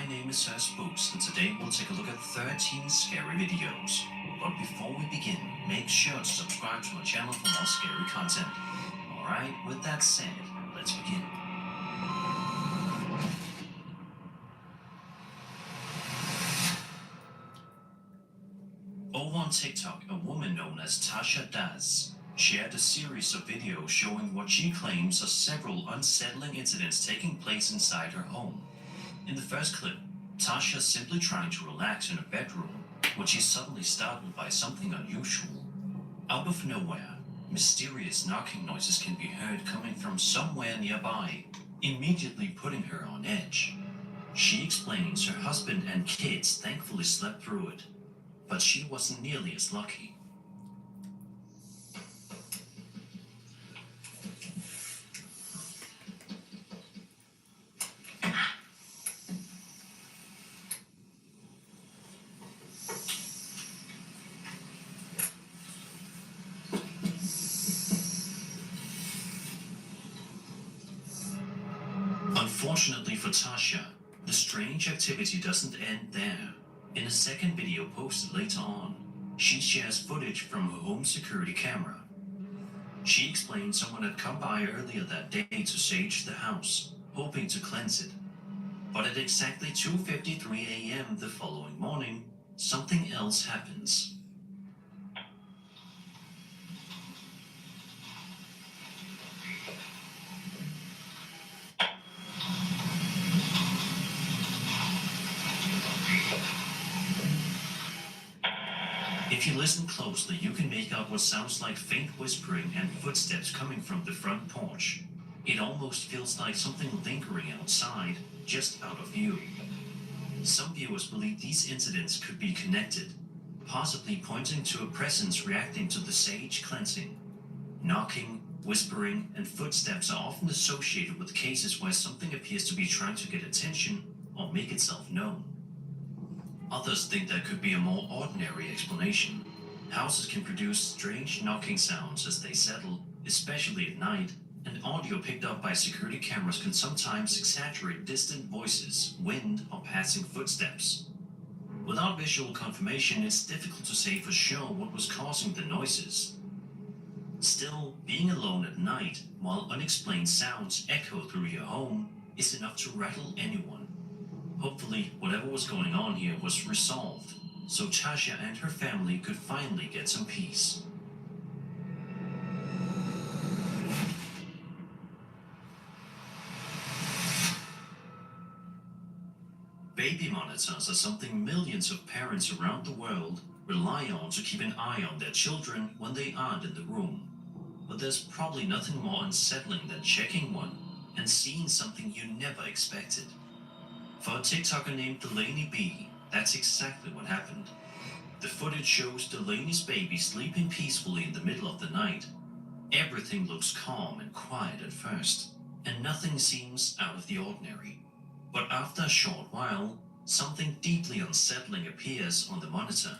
my name is Spooks, and today we'll take a look at 13 scary videos. But before we begin, make sure to subscribe to my channel for more scary content. Alright, with that said, let's begin. Over on TikTok, a woman known as Tasha Daz shared a series of videos showing what she claims are several unsettling incidents taking place inside her home. In the first clip, Tasha is simply trying to relax in her bedroom when she's suddenly startled by something unusual. Out of nowhere, mysterious knocking noises can be heard coming from somewhere nearby, immediately putting her on edge. She explains her husband and kids thankfully slept through it, but she wasn't nearly as lucky. Unfortunately for Tasha, the strange activity doesn't end there. In a second video posted later on, she shares footage from her home security camera. She explains someone had come by earlier that day to sage the house, hoping to cleanse it. But at exactly 2:53 a.m. the following morning, something else happens. If you listen closely, you can make out what sounds like faint whispering and footsteps coming from the front porch. It almost feels like something lingering outside, just out of view. Some viewers believe these incidents could be connected, possibly pointing to a presence reacting to the sage cleansing. Knocking, whispering, and footsteps are often associated with cases where something appears to be trying to get attention or make itself known. Others think there could be a more ordinary explanation. Houses can produce strange knocking sounds as they settle, especially at night, and audio picked up by security cameras can sometimes exaggerate distant voices, wind, or passing footsteps. Without visual confirmation, it's difficult to say for sure what was causing the noises. Still, being alone at night while unexplained sounds echo through your home is enough to rattle anyone. Hopefully, whatever was going on here was resolved, so Tasha and her family could finally get some peace. Baby monitors are something millions of parents around the world rely on to keep an eye on their children when they aren't in the room. But there's probably nothing more unsettling than checking one and seeing something you never expected. For a TikToker named Delaney B, that's exactly what happened. The footage shows Delaney's baby sleeping peacefully in the middle of the night. Everything looks calm and quiet at first, and nothing seems out of the ordinary. But after a short while, something deeply unsettling appears on the monitor.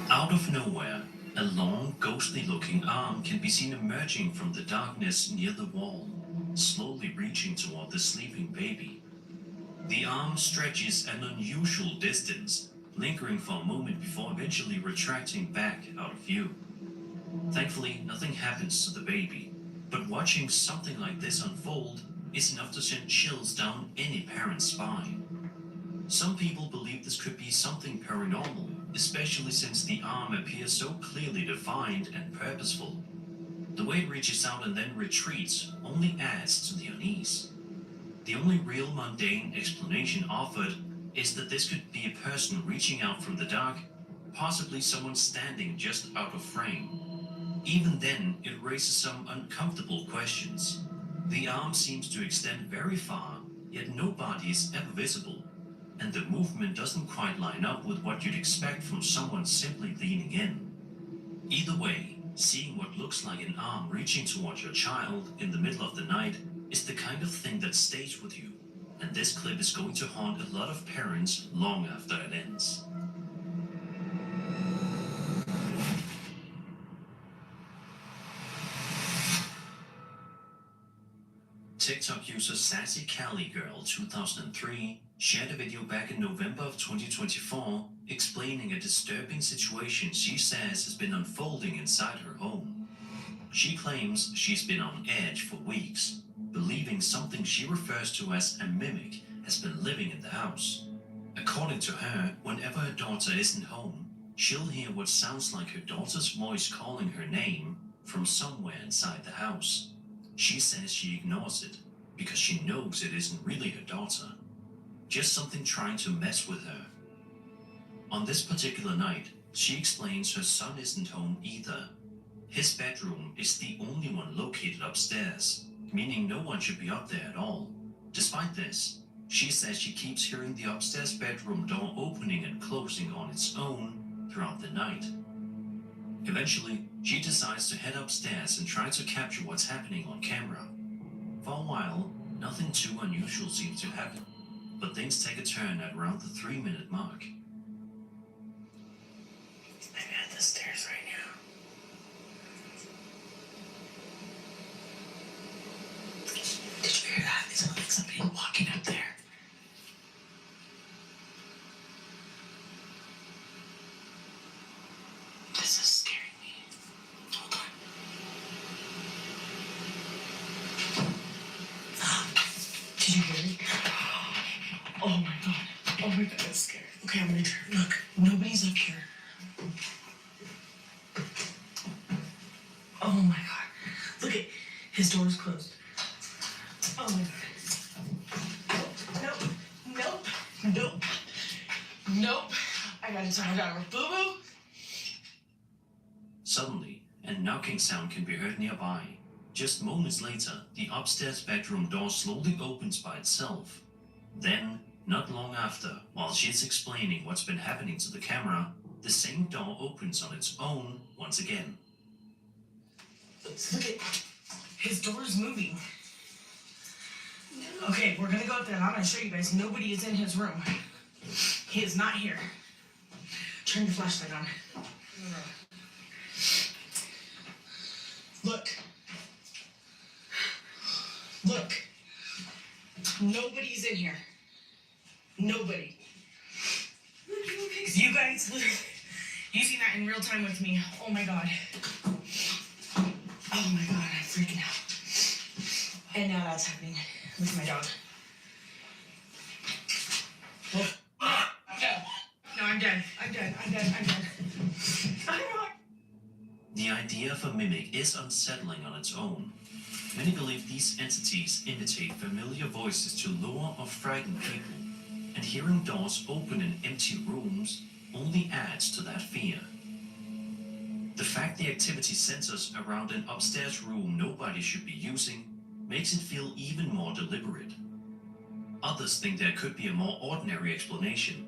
Out of nowhere, a long, ghostly-looking arm can be seen emerging from the darkness near the wall, slowly reaching toward the sleeping baby. The arm stretches an unusual distance, lingering for a moment before eventually retracting back out of view. Thankfully, nothing happens to the baby, but watching something like this unfold is enough to send chills down any parent's spine. Some people believe this could be something paranormal, especially since the arm appears so clearly defined and purposeful. The way it reaches out and then retreats only adds to the unease. The only real mundane explanation offered is that this could be a person reaching out from the dark, possibly someone standing just out of frame. Even then, it raises some uncomfortable questions. The arm seems to extend very far, yet no body is ever visible, and the movement doesn't quite line up with what you'd expect from someone simply leaning in. Either way, Seeing what looks like an arm reaching towards your child in the middle of the night is the kind of thing that stays with you, and this clip is going to haunt a lot of parents long after it ends. TikTok user Sassy Cali Girl 2003 shared a video back in November of 2024 explaining a disturbing situation she says has been unfolding inside her home. She claims she's been on edge for weeks, believing something she refers to as a mimic has been living in the house. According to her, whenever her daughter isn't home, she'll hear what sounds like her daughter's voice calling her name from somewhere inside the house. She says she ignores it because she knows it isn't really her daughter, just something trying to mess with her. On this particular night, she explains her son isn't home either. His bedroom is the only one located upstairs, meaning no one should be up there at all. Despite this, she says she keeps hearing the upstairs bedroom door opening and closing on its own throughout the night. Eventually, she decides to head upstairs and try to capture what's happening on camera. For a while, nothing too unusual seems to happen, but things take a turn at around the 3-minute mark. I'm at the stairs right now. Did you hear that? It sounded like somebody walking up there. This is scaring me. Hold on. Did you hear it? Oh my god. Oh my god, that's scary. Okay, I'm gonna turn. Look, nobody's up here. Oh my god. Look at his door's closed. Oh my god. Nope. I got a boo-boo. Suddenly, a knocking sound can be heard nearby. Just moments later, the upstairs bedroom door slowly opens by itself. Then, not long after, while she's explaining what's been happening to the camera, the same door opens on its own once again. Look at his door's moving. Okay, we're gonna go up there and I'm gonna show you guys. Nobody is in his room. He is not here. Turn your flashlight on. Look. Nobody's in here. Nobody. You guys, you seen that in real time with me. Oh my god. Oh my god, I'm freaking out. And now that's happening with my dog. No, I'm dead. The idea of a mimic is unsettling on its own. Many believe these entities imitate familiar voices to lure or frighten people, and hearing doors open in empty rooms only adds to that fear. The fact the activity centers around an upstairs room nobody should be using makes it feel even more deliberate. Others think there could be a more ordinary explanation.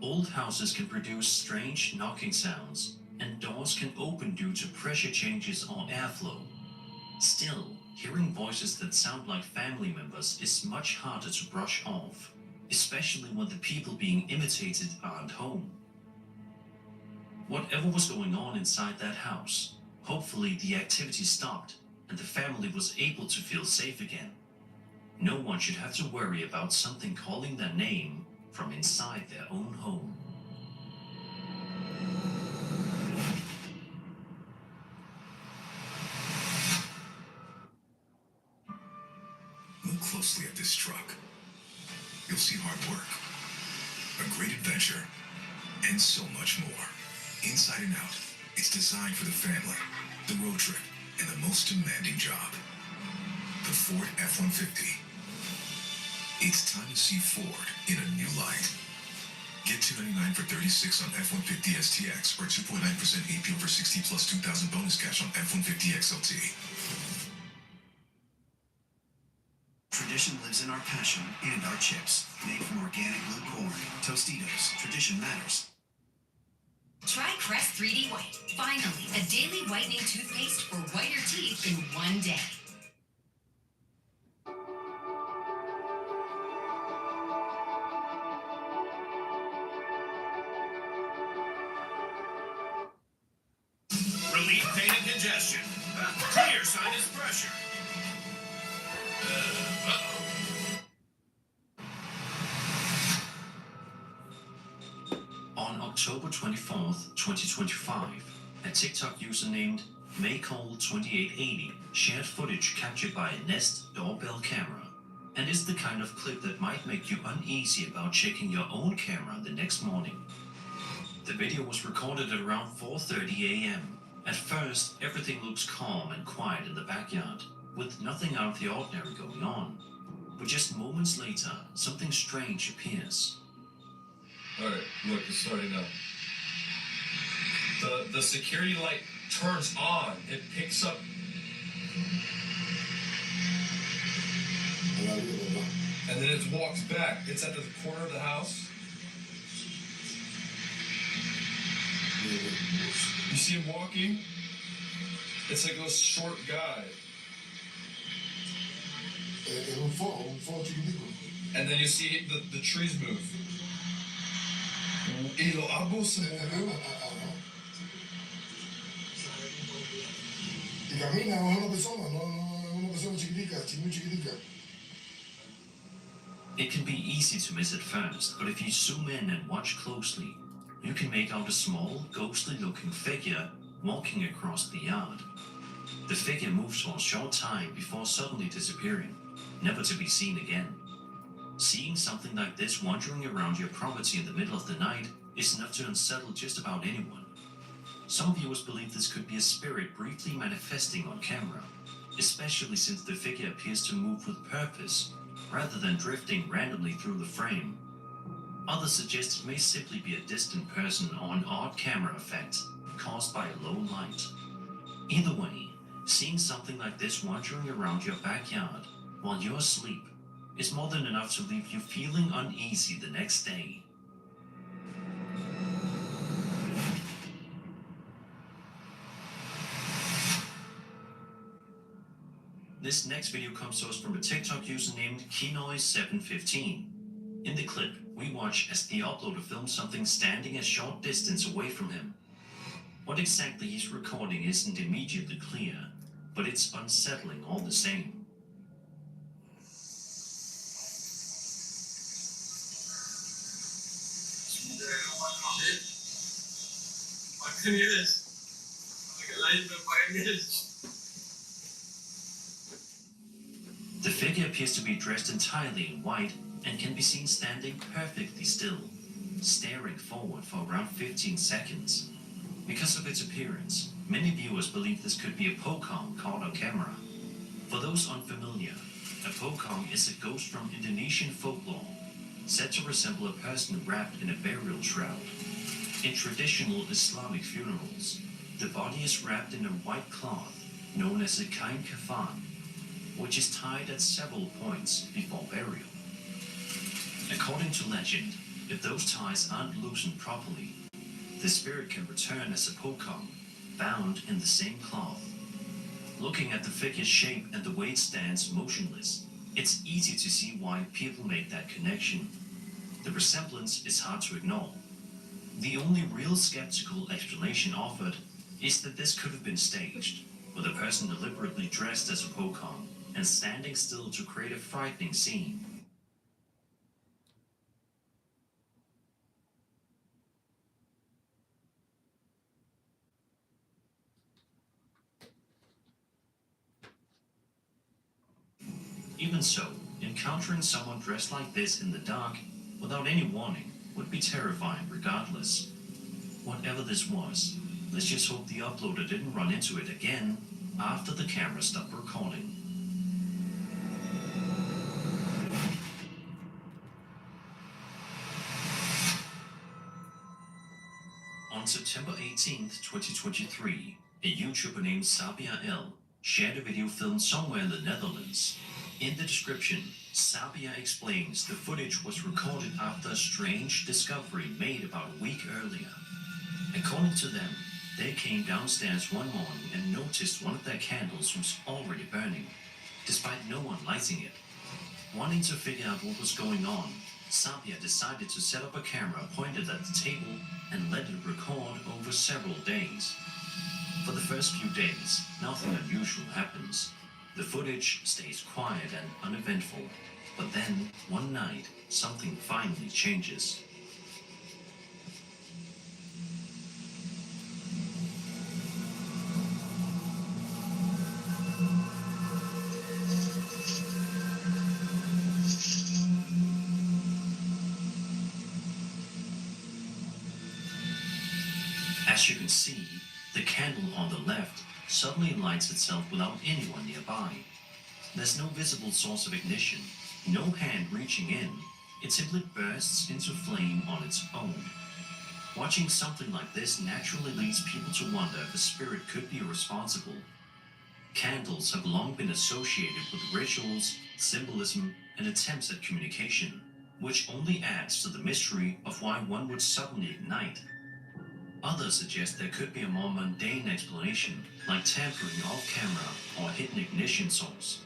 Old houses can produce strange knocking sounds, and doors can open due to pressure changes or airflow. Still, hearing voices that sound like family members is much harder to brush off, especially when the people being imitated aren't home. Whatever was going on inside that house, hopefully the activity stopped and the family was able to feel safe again. No one should have to worry about something calling their name from inside their own home. Look closely at this truck. You'll see hard work, a great adventure, and so much more. Inside and out, it's designed for the family, the road trip, and the most demanding job. The Ford F-150. It's time to see Ford in a new light. Get $299 for 36 on F-150 STX or 2.9% APR for 60 plus 2,000 bonus cash on F-150 XLT. Tradition lives in our passion and our chips. Made from organic blue corn. Tostitos. Tradition matters. Try Crest 3D White. Finally, a daily whitening toothpaste for whiter teeth in one day. Relief pain and congestion. Clear sinus pressure. On October 24th, 2025, a TikTok user named Maycole2880 shared footage captured by a Nest doorbell camera, and is the kind of clip that might make you uneasy about checking your own camera the next morning. The video was recorded at around 4:30 a.m. At first, everything looks calm and quiet in the backyard, with nothing out of the ordinary going on. But just moments later, something strange appears. Alright, look, it's starting now. The security light turns on. It picks up. And then it walks back. It's at the corner of the house. You see him walking? It's like a short guy. And then you see the trees move. Y los árboles se movió. Y camina, no es una persona, no es una persona chiquitica, muy chiquitica. It can be easy to miss at first, but if you zoom in and watch closely, you can make out a small, ghostly-looking figure walking across the yard. The figure moves for a short time before suddenly disappearing, never to be seen again. Seeing something like this wandering around your property in the middle of the night is enough to unsettle just about anyone. Some viewers believe this could be a spirit briefly manifesting on camera, especially since the figure appears to move with purpose, rather than drifting randomly through the frame. Others suggest it may simply be a distant person or an odd camera effect caused by a low light. Either way, seeing something like this wandering around your backyard while you're asleep is more than enough to leave you feeling uneasy the next day. This next video comes to us from a TikTok user named Kinoy715. In the clip, we watch as the uploader films something standing a short distance away from him. What exactly he's recording isn't immediately clear, but it's unsettling all the same. The figure appears to be dressed entirely in white and can be seen standing perfectly still, staring forward for around 15 seconds. Because of its appearance, many viewers believe this could be a pocong caught on camera. For those unfamiliar, a pocong is a ghost from Indonesian folklore, said to resemble a person wrapped in a burial shroud. In traditional Islamic funerals, the body is wrapped in a white cloth known as a kain kafan, which is tied at several points before burial. According to legend, if those ties aren't loosened properly, the spirit can return as a pocong, bound in the same cloth. Looking at the figure's shape and the way it stands motionless, it's easy to see why people make that connection. The resemblance is hard to ignore. The only real skeptical explanation offered is that this could have been staged, with a person deliberately dressed as a pocong and standing still to create a frightening scene. Even so, encountering someone dressed like this in the dark, without any warning, would be terrifying regardless. Whatever this was, let's just hope the uploader didn't run into it again after the camera stopped recording. On September 18th, 2023, a YouTuber named Sabia L shared a video filmed somewhere in the Netherlands. In the description, Sabia explains the footage was recorded after a strange discovery made about a week earlier. According to them, They came downstairs one morning and noticed one of their candles was already burning, despite no one lighting it. Wanting to figure out what was going on, Sabia decided to set up a camera pointed at the table and let it record over several days. For the first few days, nothing unusual happens. The footage stays quiet and uneventful, but then, one night, something finally changes. As you can see, the candle on the left suddenly lights itself without anyone nearby. There's no visible source of ignition, no hand reaching in. It simply bursts into flame on its own. Watching something like this naturally leads people to wonder if a spirit could be responsible. Candles have long been associated with rituals, symbolism, and attempts at communication, which only adds to the mystery of why one would suddenly ignite. Others suggest there could be a more mundane explanation, like tampering off camera or hidden ignition source.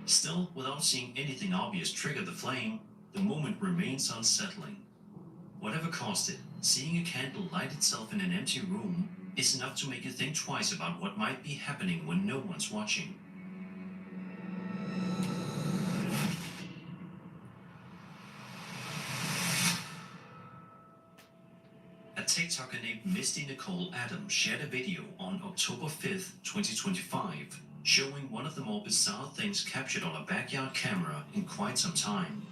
Still, without seeing anything obvious trigger the flame, the moment remains unsettling. Whatever caused it, seeing a candle light itself in an empty room is enough to make you think twice about what might be happening when no one's watching. A TikToker named Misty Nicole Adams shared a video on October 5th, 2025, showing one of the more bizarre things captured on a backyard camera in quite some time.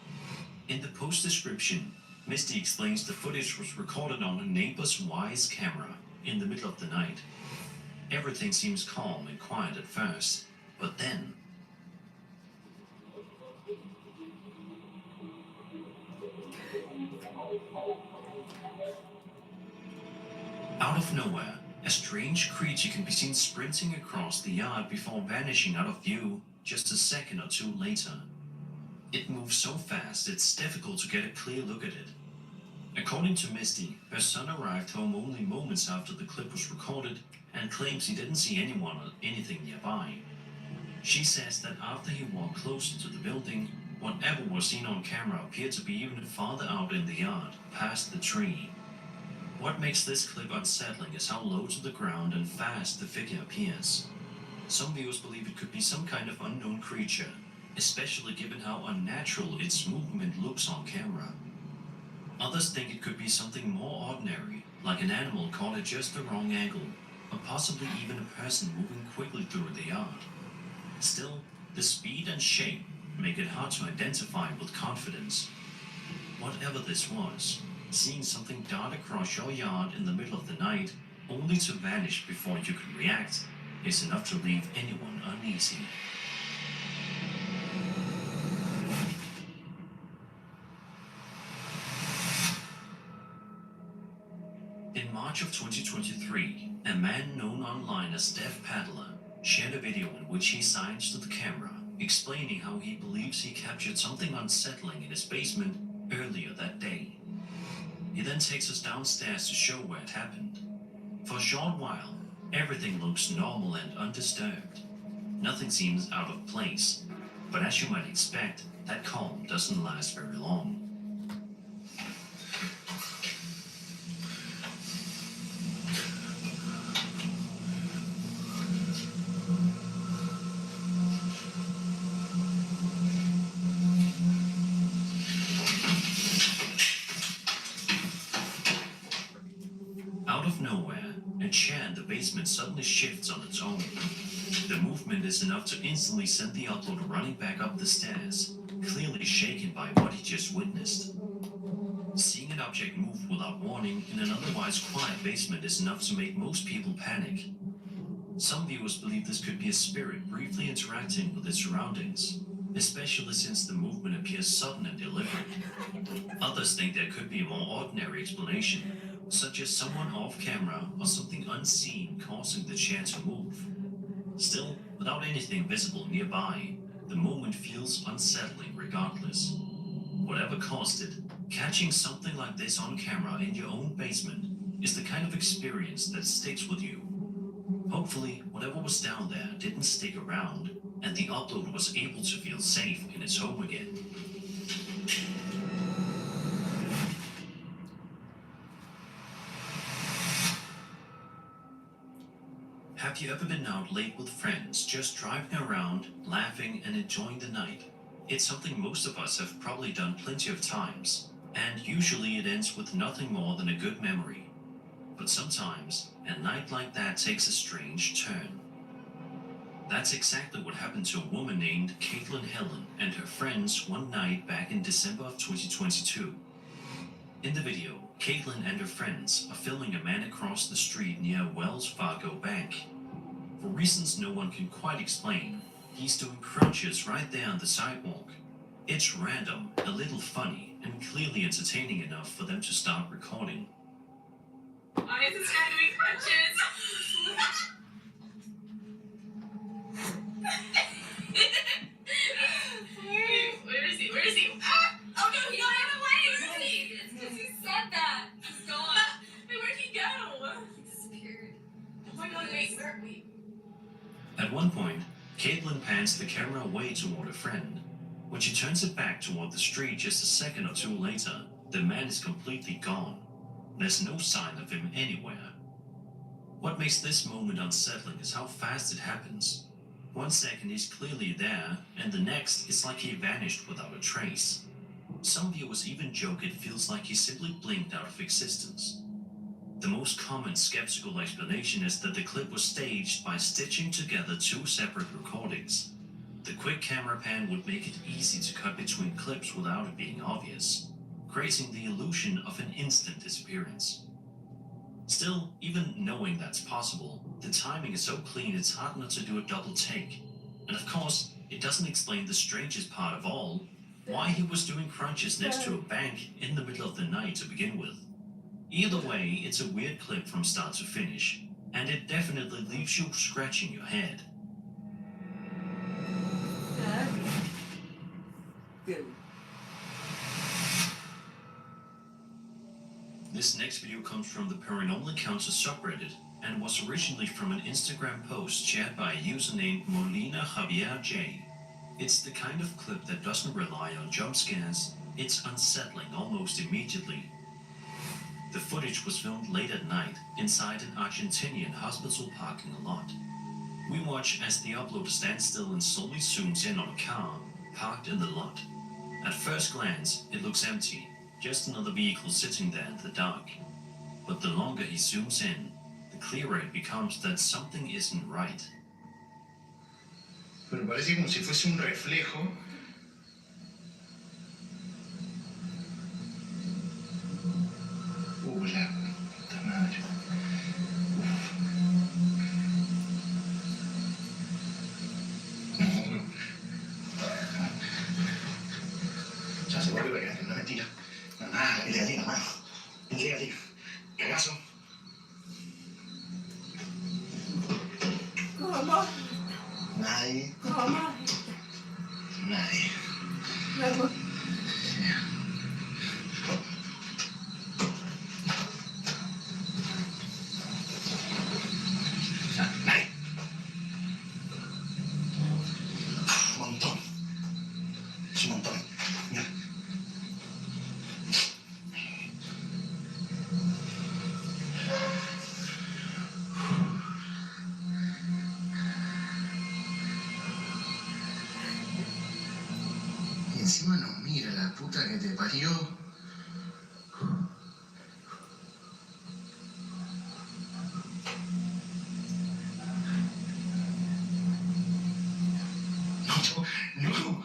In the post description, Misty explains the footage was recorded on a neighbor's Wise camera in the middle of the night. Everything seems calm and quiet at first, but then... out of nowhere, a strange creature can be seen sprinting across the yard before vanishing out of view just a second or two later. It moves so fast it's difficult to get a clear look at it. According to Misty, her son arrived home only moments after the clip was recorded and claims he didn't see anyone or anything nearby. She says that after he walked closer to the building, whatever was seen on camera appeared to be even farther out in the yard, past the tree. What makes this clip unsettling is how low to the ground and fast the figure appears. Some viewers believe it could be some kind of unknown creature, especially given how unnatural its movement looks on camera. Others think it could be something more ordinary, like an animal caught at just the wrong angle, or possibly even a person moving quickly through the yard. Still, the speed and shape make it hard to identify with confidence. Whatever this was, seeing something dart across your yard in the middle of the night, only to vanish before you can react, is enough to leave anyone uneasy. In March of 2023, a man known online as Dev Paddler shared a video in which he signs to the camera, explaining how he believes he captured something unsettling in his basement earlier that day. He then takes us downstairs to show where it happened. For a short while, everything looks normal and undisturbed. Nothing seems out of place, but as you might expect, that calm doesn't last very long. Out of nowhere, a chair in the basement suddenly shifts on its own. The movement is enough to instantly send the uploader running back up the stairs, clearly shaken by what he just witnessed. Seeing an object move without warning in an otherwise quiet basement is enough to make most people panic. Some viewers believe this could be a spirit briefly interacting with its surroundings, especially since the movement appears sudden and deliberate. Others think there could be a more ordinary explanation, such as someone off camera or something unseen causing the chair to move. Still, without anything visible nearby, the moment feels unsettling regardless. Whatever caused it, catching something like this on camera in your own basement is the kind of experience that sticks with you. Hopefully, whatever was down there didn't stick around, and the upload was able to feel safe in its home again. Have you ever been out late with friends, just driving around, laughing and enjoying the night? It's something most of us have probably done plenty of times, and usually it ends with nothing more than a good memory. But sometimes, a night like that takes a strange turn. That's exactly what happened to a woman named Caitlin Helen and her friends one night back in December of 2022. In the video, Caitlin and her friends are filming a man across the street near Wells Fargo Bank. For reasons no one can quite explain, he's doing crunches right there on the sidewalk. It's random, a little funny, and clearly entertaining enough for them to start recording. Why is this guy doing crunches? Where is he? Where is he? Ah! Oh no, he ran away! Where is he? It's because he said that. He's gone. Wait, where'd he go? He disappeared. Oh my god, wait, where are we? At one point, Caitlin pans the camera away toward a friend. When she turns it back toward the street just a second or two later, the man is completely gone. There's no sign of him anywhere. What makes this moment unsettling is how fast it happens. 1 second he's clearly there, and the next it's like he vanished without a trace. Some viewers even joke it feels like he simply blinked out of existence. The most common skeptical explanation is that the clip was staged by stitching together two separate recordings. The quick camera pan would make it easy to cut between clips without it being obvious, creating the illusion of an instant disappearance. Still, even knowing that's possible, the timing is so clean it's hard not to do a double take. And of course, it doesn't explain the strangest part of all, why he was doing crunches next to a bank in the middle of the night to begin with. Either way, it's a weird clip from start to finish, and it definitely leaves you scratching your head. This next video comes from the Paranormal Encounters subreddit and was originally from an Instagram post shared by a user named Molina Javier J. It's the kind of clip that doesn't rely on jump scares, it's unsettling almost immediately. The footage was filmed late at night inside an Argentinian hospital parking lot. We watch as the uploader stands still and slowly zooms in on a car parked in the lot. At first glance, it looks empty. Just another vehicle sitting there in the dark. But the longer he zooms in, the clearer it becomes that something isn't right. Pero parece como si fuese un reflejo. La puta madre. Ya se vuelve a no mentira. Nada, el de mano. El de cagazo. ¿Cómo? Nadie. ¿Cómo? Nadie. ¿Cómo? Nadie. Un montón. Es un montón. Mira. Y encima nos mira la puta que te parió. No.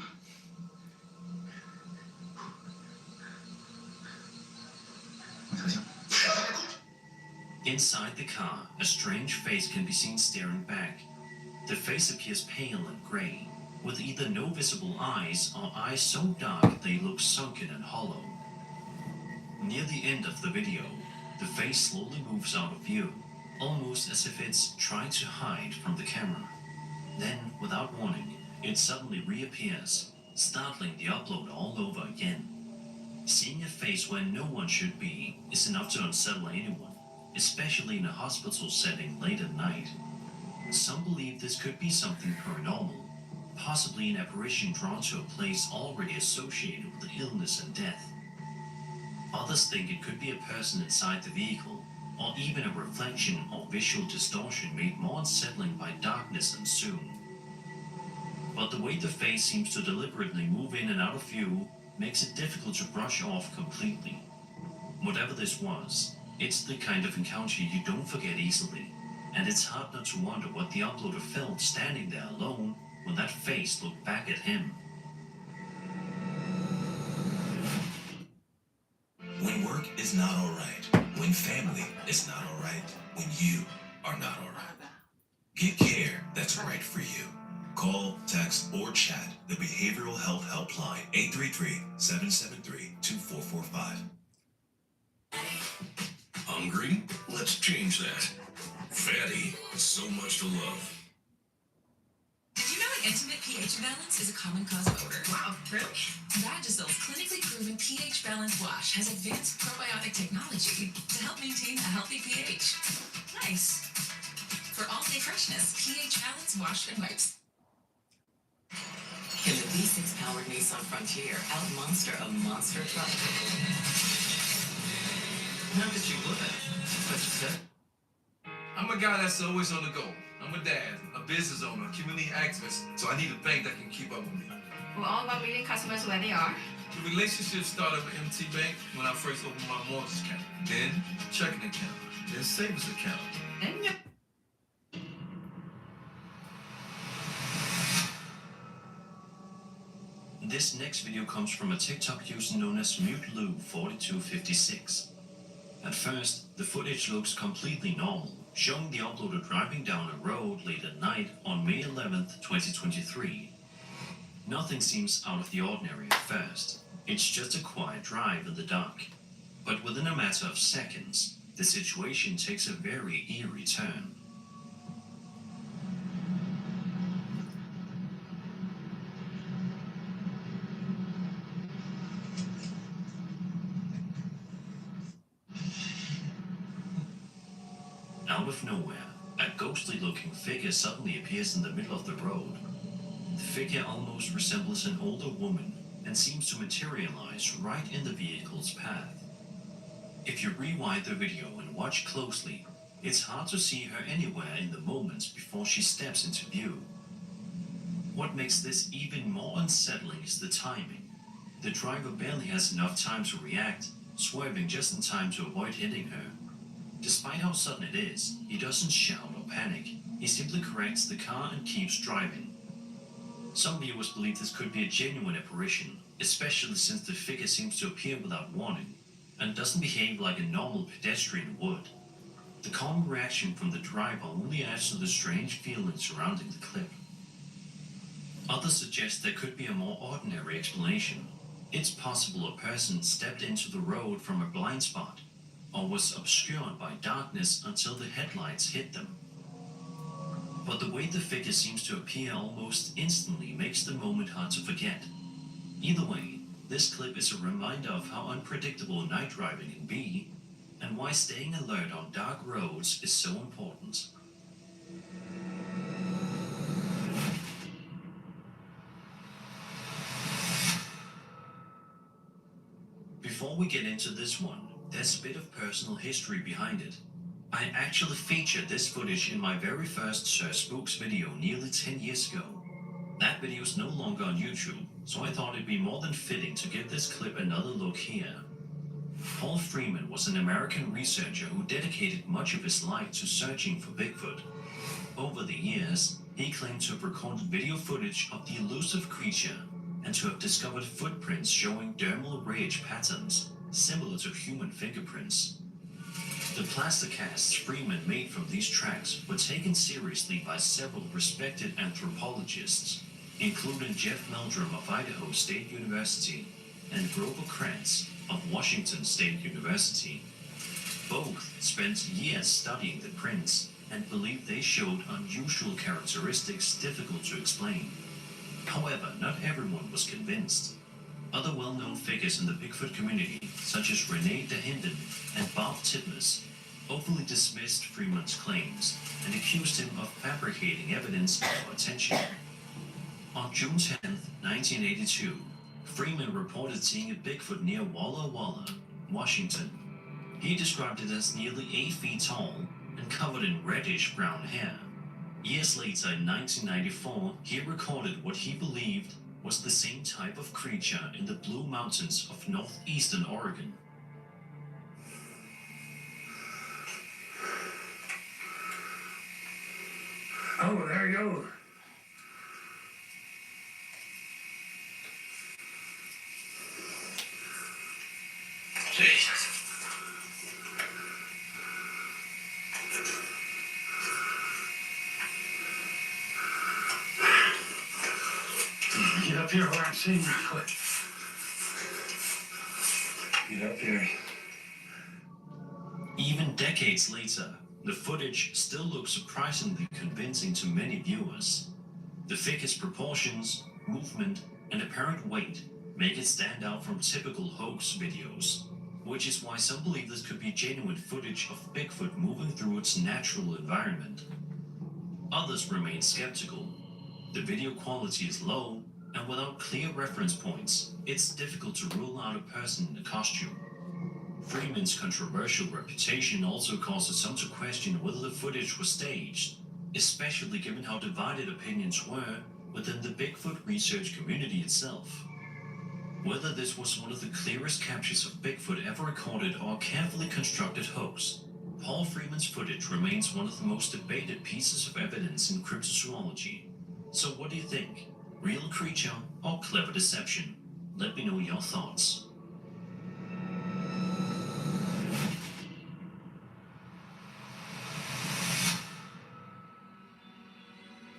Inside the car, a strange face can be seen staring back. The face appears pale and grey, with either no visible eyes or eyes so dark they look sunken and hollow. Near the end of the video, the face slowly moves out of view, almost as if it's trying to hide from the camera. Then, without warning, it suddenly reappears, startling the uploader all over again. Seeing a face where no one should be is enough to unsettle anyone. especially in a hospital setting late at night. Some believe this could be something paranormal, possibly an apparition drawn to a place already associated with illness and death. Others think it could be a person inside the vehicle, or even a reflection or visual distortion made more unsettling by darkness and soon. But the way the face seems to deliberately move in and out of view makes it difficult to brush off completely. Whatever this was, it's the kind of encounter you don't forget easily, and it's hard not to wonder what the uploader felt standing there alone when that face looked back at him. When work is not alright, when family is not alright, when you are not alright, get care that's right for you. Call, text, or chat the Behavioral Health Helpline 833-773-2445. Hungry? Let's change that. Fatty, so much to love. Did you know an intimate pH imbalance is a common cause of odor? Wow, really? Vagisil's clinically proven pH balance wash has advanced probiotic technology to help maintain a healthy pH. Nice. For all-day freshness, pH balance wash and wipes. Can the V6 powered Nissan Frontier out-monster a monster truck? How did you look at it? What you said? I'm a guy that's always on the go. I'm a dad, a business owner, a community activist, so I need a bank that can keep up with me. We're all about meeting customers where they are. The relationship started with MT Bank when I first opened my mortgage account. Then checking account, then savings account. And you. This next video comes from a TikTok user known as MuteLou4256. At first, the footage looks completely normal, showing the uploader driving down a road late at night on May 11th, 2023. Nothing seems out of the ordinary at first. It's just a quiet drive in the dark. But within a matter of seconds, the situation takes a very eerie turn. Out of nowhere, a ghostly-looking figure suddenly appears in the middle of the road. The figure almost resembles an older woman and seems to materialize right in the vehicle's path. If you rewind the video and watch closely, it's hard to see her anywhere in the moments before she steps into view. What makes this even more unsettling is the timing. The driver barely has enough time to react, swerving just in time to avoid hitting her. Despite how sudden it is, he doesn't shout or panic. He simply corrects the car and keeps driving. Some viewers believe this could be a genuine apparition, especially since the figure seems to appear without warning and doesn't behave like a normal pedestrian would. The calm reaction from the driver only adds to the strange feeling surrounding the clip. Others suggest there could be a more ordinary explanation. It's possible a person stepped into the road from a blind spot, or was obscured by darkness until the headlights hit them. But the way the figure seems to appear almost instantly makes the moment hard to forget. Either way, this clip is a reminder of how unpredictable night driving can be, and why staying alert on dark roads is so important. Before we get into this one, there's a bit of personal history behind it. I actually featured this footage in my very first Sir Spooks video nearly 10 years ago. That video is no longer on YouTube, so I thought it'd be more than fitting to give this clip another look here. Paul Freeman was an American researcher who dedicated much of his life to searching for Bigfoot. Over the years, he claimed to have recorded video footage of the elusive creature and to have discovered footprints showing dermal ridge patterns similar to human fingerprints. The plaster casts Freeman made from these tracks were taken seriously by several respected anthropologists, including Jeff Meldrum of Idaho State University and Grover Krantz of Washington State University. Both spent years studying the prints and believed they showed unusual characteristics difficult to explain. However, not everyone was convinced. Other well-known figures in the Bigfoot community, such as Renee DeHinden and Bob Titmus, openly dismissed Freeman's claims and accused him of fabricating evidence for attention. On June 10, 1982, Freeman reported seeing a Bigfoot near Walla Walla, Washington. He described it as nearly 8 feet tall and covered in reddish-brown hair. Years later, in 1994, he recorded what he believed was the same type of creature in the Blue Mountains of northeastern Oregon. Oh, there he goes. Jesus. Get up here where I'm seeing you quick. Get up here. Even decades later, the footage still looks surprisingly convincing to many viewers. The figure's proportions, movement, and apparent weight make it stand out from typical hoax videos, which is why some believe this could be genuine footage of Bigfoot moving through its natural environment. Others remain skeptical. The video quality is low, and without clear reference points, it's difficult to rule out a person in a costume. Freeman's controversial reputation also causes some to question whether the footage was staged, especially given how divided opinions were within the Bigfoot research community itself. Whether this was one of the clearest captures of Bigfoot ever recorded or a carefully constructed hoax, Paul Freeman's footage remains one of the most debated pieces of evidence in cryptozoology. So what do you think? Real creature or clever deception? Let me know your thoughts.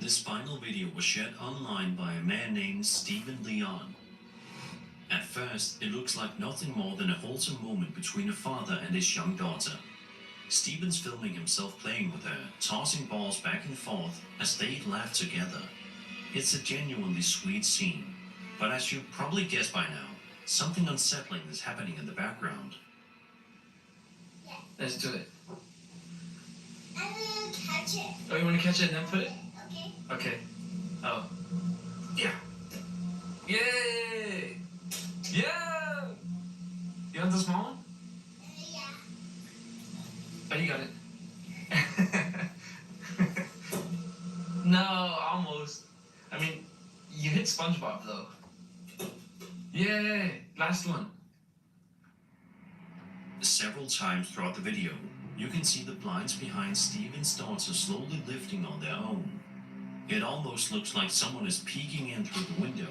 This final video was shared online by a man named Stephen Leon. At first, it looks like nothing more than a wholesome moment between a father and his young daughter. Stephen's filming himself playing with her, tossing balls back and forth as they laugh together. It's a genuinely sweet scene, but as you probably guessed by now, something unsettling is happening in the background. Let's do it. I want to catch it. Oh, you want to catch it and then put it? Okay. Okay. Oh. Yeah. Yay! Yeah! You want the small one? Yeah. Oh, you got it. No, almost. I mean, you hit SpongeBob though. Yay! Last one. Several times throughout the video, you can see the blinds behind Stephen's daughter slowly lifting on their own. It almost looks like someone is peeking in through the window,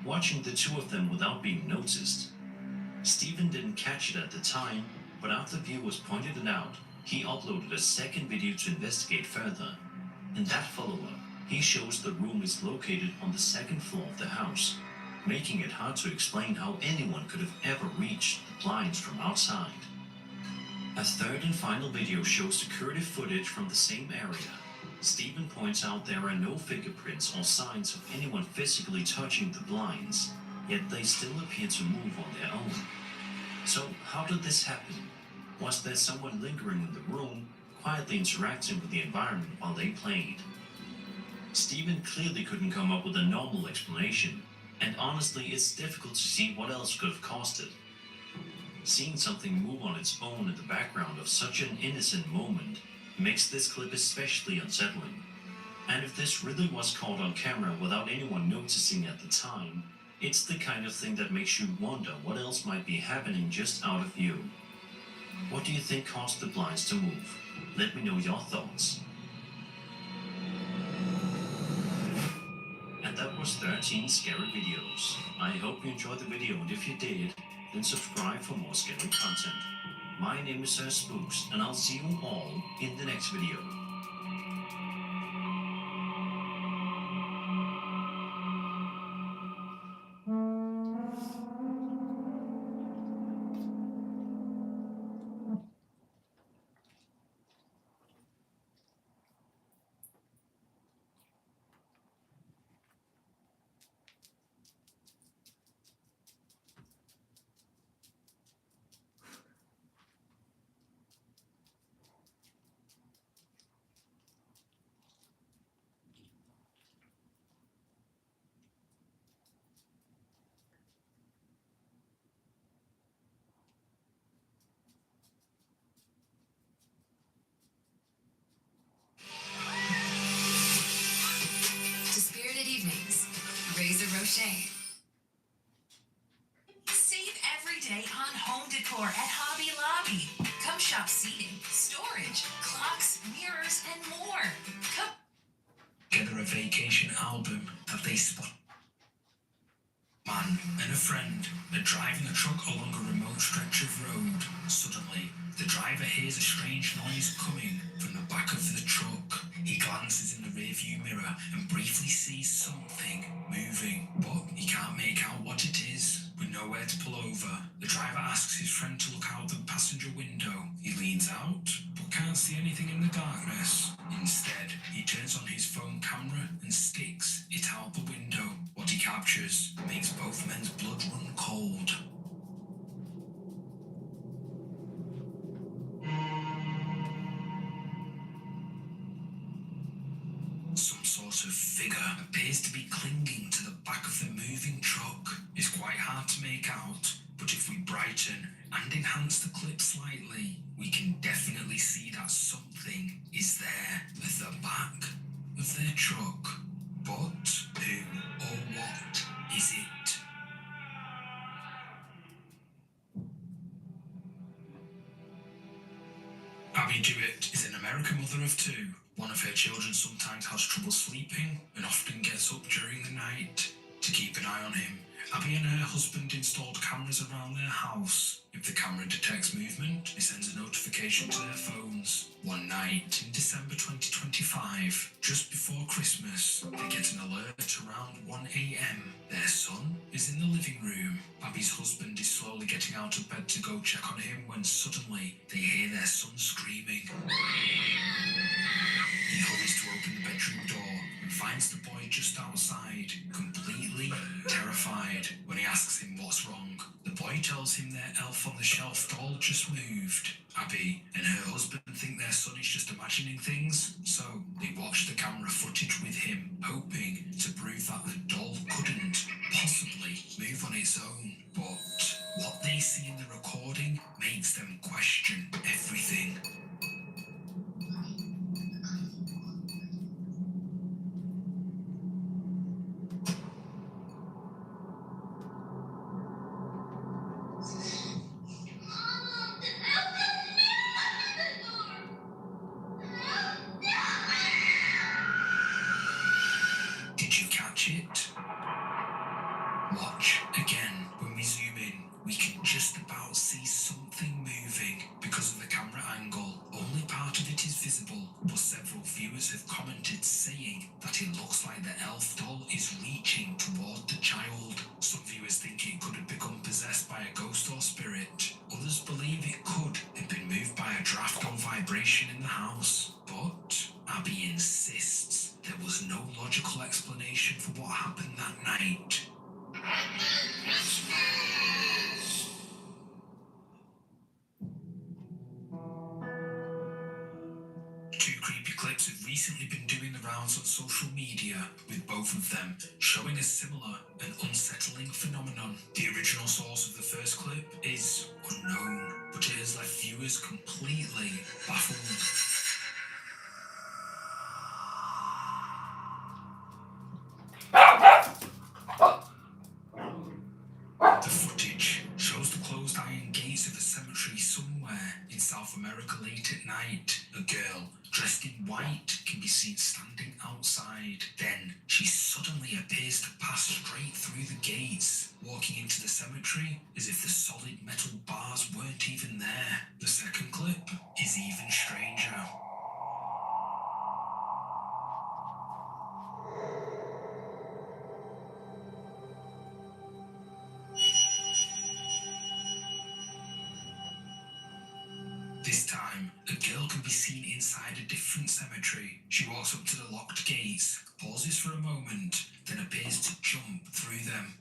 watching the two of them without being noticed. Stephen didn't catch it at the time, but after viewers pointed it out, he uploaded a second video to investigate further. In that follow-up, he shows the room is located on the second floor of the house, making it hard to explain how anyone could have ever reached the blinds from outside. A third and final video shows security footage from the same area. Stephen points out there are no fingerprints or signs of anyone physically touching the blinds, yet they still appear to move on their own. So how did this happen? Was there someone lingering in the room, quietly interacting with the environment while they played? Stephen clearly couldn't come up with a normal explanation, and honestly it's difficult to see what else could have caused it. Seeing something move on its own in the background of such an innocent moment makes this clip especially unsettling. And if this really was caught on camera without anyone noticing at the time, it's the kind of thing that makes you wonder what else might be happening just out of view. What do you think caused the blinds to move? Let me know your thoughts. And that was 13 scary videos. I hope you enjoyed the video, and if you did, then subscribe for more scary content. My name is Spooks, and I'll see you all in the next video. Shade. Save every day on home decor at Hobby Lobby. Come shop seating, storage, clocks, mirrors, and more. Come together a vacation album that they spot. Man and a friend are driving a truck along a remote stretch of road. Suddenly, the driver hears a strange noise coming from the back of the truck. He glances in the rearview mirror and briefly sees something moving, but he can't make out what it is. With nowhere to pull over, the driver asks his friend to look out the passenger window. He leans out, but can't see anything in the darkness. Instead, he turns on his phone camera and sticks it out the window. What he captures makes both men's blood run cold. Some sort of figure appears to be clinging to the back of the moving truck. It's quite hard to make out, but if we brighten and enhance the clip slightly, we can definitely see that something is there at the back of their truck. But who or what is it? Abby Dewitt is an American mother of two. One of her children sometimes has trouble sleeping and often gets up during the night. To keep an eye on him, Abby and her husband installed cameras around their house. If the camera detects movement, it sends a notification to their phones. One night in December 2025, just before Christmas, they get an alert around 1 a.m. Their son is in the living room. Abby's husband is slowly getting out of bed to go check on him when suddenly they hear their son screaming. He hurries to open the bedroom door and finds the boy just outside, completely terrified. When he asks him what's wrong, the boy tells him their elf on the shelf doll just moved. Abby and her husband think their son is just imagining things, so they watch the camera footage with him, hoping to prove that the doll couldn't possibly move on its own. But what they see in the recording makes them question everything. Did you catch it? Watch again. When we zoom in, we can just about see something moving because of the camera angle. Only part of it is visible, but several viewers have commented saying that it looks like the elf doll is reaching toward the child. Some viewers think it could have become possessed by a ghost or spirit. Others believe it could have been moved by a draft or vibration in the house. But Abby insists there was no logical explanation for what happened that night. Two creepy clips have recently been doing the rounds on social media, with both of them showing a similar and unsettling phenomenon. The original source of the first clip is unknown, but it has left viewers completely baffled. The footage shows the closed iron gates of a cemetery somewhere in South America late at night. A girl dressed in white can be seen standing outside. Then she suddenly appears to pass straight through the gates, walking into the cemetery as if the solid metal bars weren't even there. The second clip is even stranger. This time, a girl can be seen inside a different cemetery. She walks up to the locked gates, pauses for a moment, then appears to jump through them.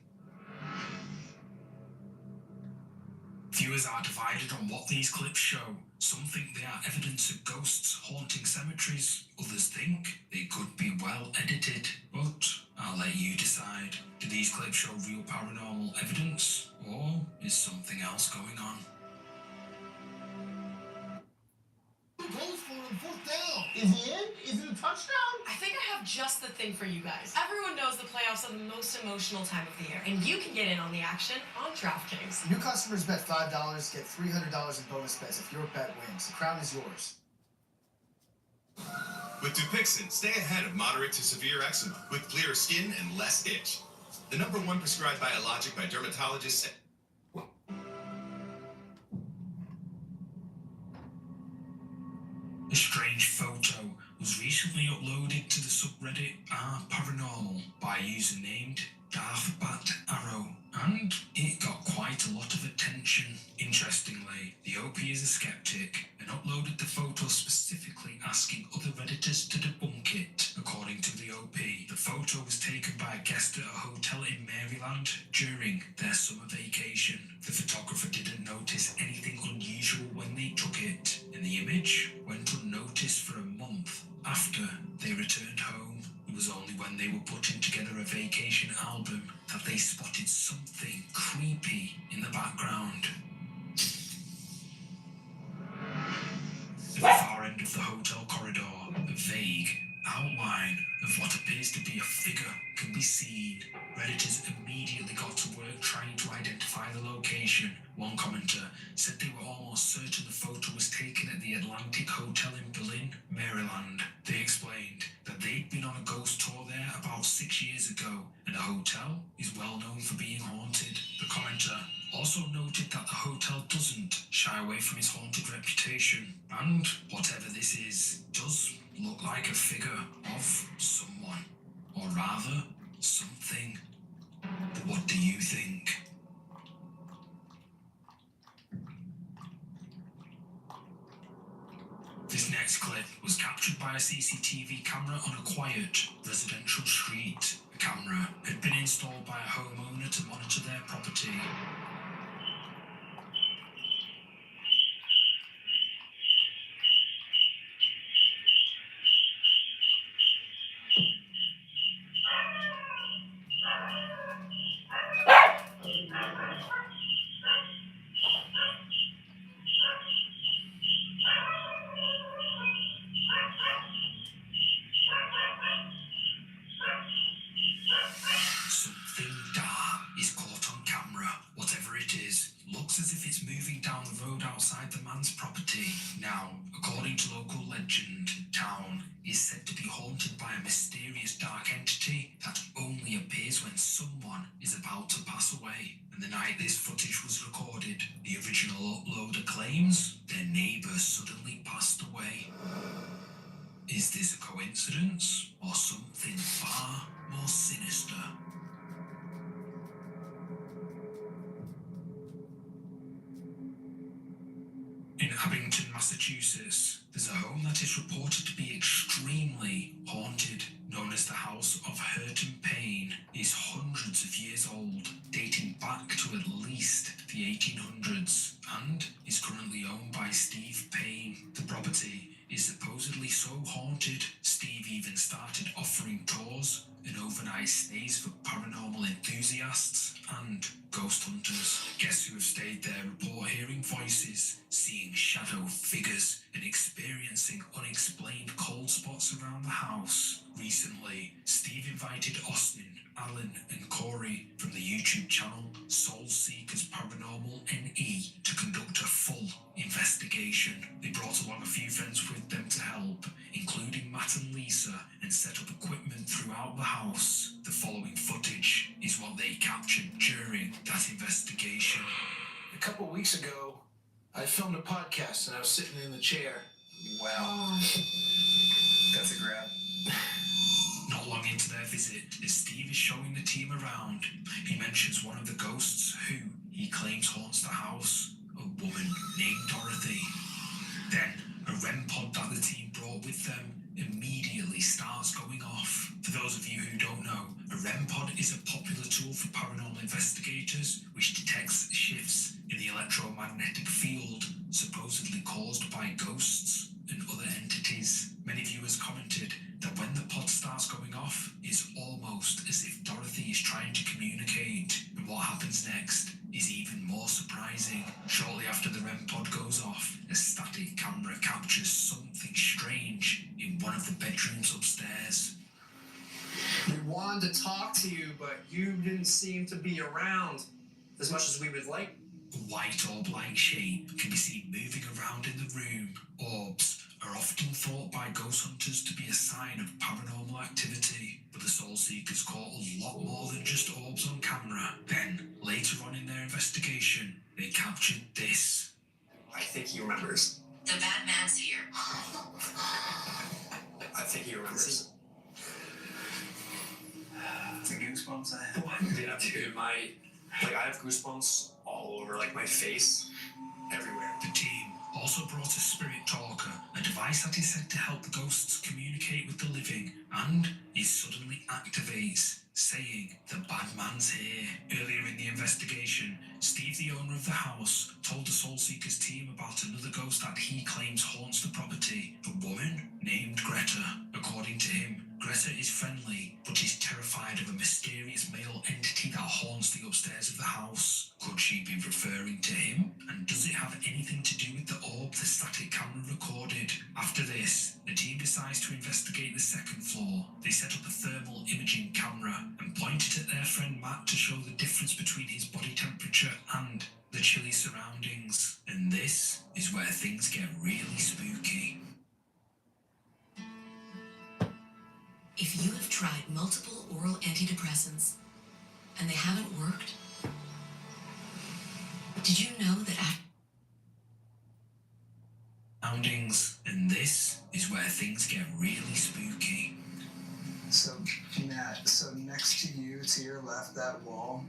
Viewers are divided on what these clips show. Some think they are evidence of ghosts haunting cemeteries. Others think they could be well edited. But I'll let you decide. Do these clips show real paranormal evidence, or is something else going on? Goes for him, fourth down. Is he in? Is it a touchdown? I think I have just the thing for you guys. Everyone knows the playoffs are the most emotional time of the year, and you can get in on the action on DraftKings. New customers bet $5, get $300 in bonus bets if your bet wins. The crown is yours. With Dupixent, stay ahead of moderate to severe eczema with clearer skin and less itch. The #1 prescribed biologic by dermatologists. A strange photo was recently uploaded to the subreddit r/paranormal by a user named Darth Bat Arrow, and it got quite a lot of attention. Interestingly, the OP is a skeptic and uploaded the photo specifically asking other Redditors to debunk it. According to the OP, the photo was taken by a guest at a hotel in Maryland during their summer vacation. The photographer didn't notice anything unusual when they took it, and the image went unnoticed for a month after they returned home. It was only when they were putting together a vacation album that they spotted something creepy in the background. At the far end of the hotel corridor, a vague outline of what appears to be a figure can be seen. Redditors immediately got to work trying to identify the location. One commenter said they were almost certain the photo was taken at the Atlantic Hotel in Berlin, Maryland. They explained that they'd been on a ghost tour there about 6 years ago, and the hotel is well known for being haunted. The commenter also noted that the hotel doesn't shy away from its haunted reputation, and whatever this is does look like a figure of someone, or rather, something. But what do you think? This next clip was captured by a CCTV camera on a quiet residential street. The camera had been installed by a homeowner to monitor their property. Something dark is caught on camera. Whatever it is, looks as if it's moving down the road outside the man's property. Now, according to local legend, town is said to be haunted by a mysterious dark entity that only appears when someone is about to pass away. And the night this footage was recorded, the original uploader claims their neighbour suddenly passed away. Is this a coincidence or something far more sinister? In Abington, Massachusetts, there's a home that is reported to be extremely haunted. Known as the House of Hurt and Pain, is hundreds of years old, dating back to at least the 1800s, and is currently owned by Steve Payne. The property is supposedly so haunted, Steve even started offering tours and overnight stays for paranormal enthusiasts and ghost hunters. Guests who have stayed there report hearing voices, seeing shadow figures, and experiencing unexplained cold spots around the house. Recently, Steve invited Austin, Alan, and Corey from the YouTube channel Soul Seekers Paranormal NE to conduct a full investigation. They brought along a few friends with them to help, including Matt and Lisa, and set up equipment throughout the house. The following footage is what they captured during that investigation. A couple weeks ago, I filmed a podcast and I was sitting in the chair. Wow. That's a grab. Not long into their visit, as Steve is showing the team around, he mentions one of the ghosts who he claims haunts the house, a woman named Dorothy. Then, a REM pod that the team brought with them immediately starts going off. For those of you who don't know, a REM pod is a popular tool for paranormal investigators which detects shifts in the electromagnetic field supposedly caused by ghosts and other entities. Many viewers commented that when the pod starts going off, it's almost as if Dorothy is trying to communicate, and what happens next is even more surprising. Shortly after the REM pod goes off, a static camera captures something strange in one of the bedrooms upstairs. We wanted to talk to you, but you didn't seem to be around as much as we would like. A white orb-like shape can be seen moving around in the room. Orbs are often thought by ghost hunters to be a sign of paranormal activity, but the Soul Seekers caught a lot more than just orbs on camera. Then, later on in their investigation, they captured this. I think he remembers. The bad man's here. I think he remembers. The goosebumps I have. Yeah, dude, I have goosebumps all over, like my face, everywhere. The team also brought a spirit talker, a device that is said to help ghosts communicate with the living, and it suddenly activates, saying, "The bad man's here." Earlier in the investigation, Steve, the owner of the house, told the Soul Seekers team about another ghost that he claims haunts the property, a woman named Greta. According to him, Greta is friendly, but is terrified of a mysterious male entity that haunts the upstairs of the house. Could she be referring to him? And does it have anything to do with the orb the static camera recorded? After this, the team decides to investigate the second floor. They set up a thermal imaging camera and pointed at their friend Matt to show the difference between his body temperature and the chilly surroundings. And this is where things get really spooky. If you have tried multiple oral antidepressants and they haven't worked, did you know that Surroundings, and this is where things get really spooky. So, Matt, so next to you, to your left, that wall,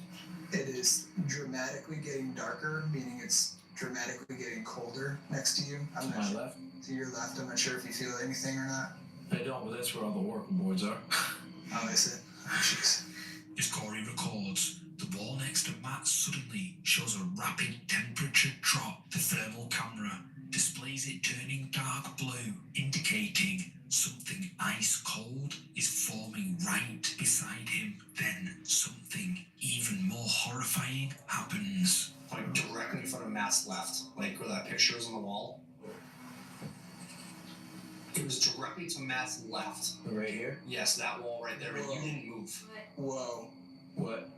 it is dramatically getting darker, meaning it's dramatically getting colder next to you. I'm not sure. left? To your left, I'm not sure if you feel anything or not. I don't, but that's where all the working boards are. Oh, is it? Oh, jeez. As Corey records, the wall next to Matt suddenly shows a rapid temperature drop. The thermal camera displays it turning dark blue, indicating something ice cold is forming right beside him. Then something even more horrifying happens. Like directly in front of Matt's left, like where that picture is on the wall. It was directly to Matt's left. Right here? Yes, that wall right there, and you didn't move. Whoa. What?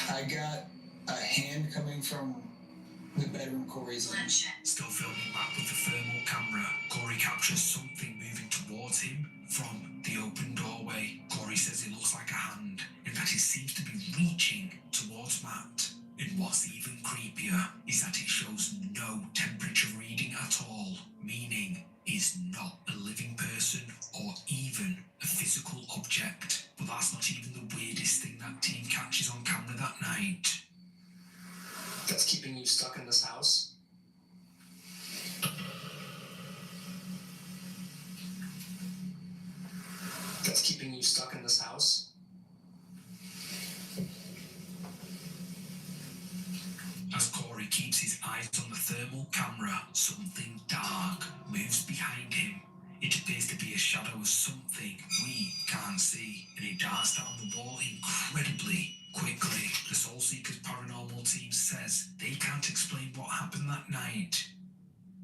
I got a hand coming from the bedroom Corey's in. Still filming Matt with the thermal camera, Corey captures something moving towards him from the open doorway. Corey says it looks like a hand, and that it seems to be reaching towards Matt. And what's even creepier is that it shows no temperature reading at all, meaning it's not a living person or even a physical object. But that's not even the weirdest thing that team catches on camera that night. That's keeping you stuck in this house? That's keeping you stuck in this house? As Corey keeps his eyes on the thermal camera, something dark moves behind him. It appears to be a shadow of something we can't see, and it darts down the wall incredibly quickly. The Soul Seekers paranormal team says they can't explain what happened that night,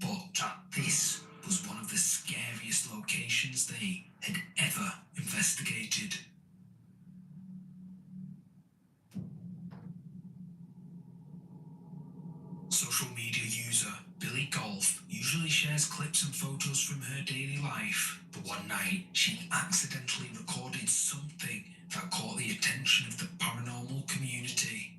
but that this was one of the scariest locations they had ever investigated. Social media user Billy Golf usually shares clips and photos from her daily life, but one night she accidentally recorded something that caught the attention of the paranormal community.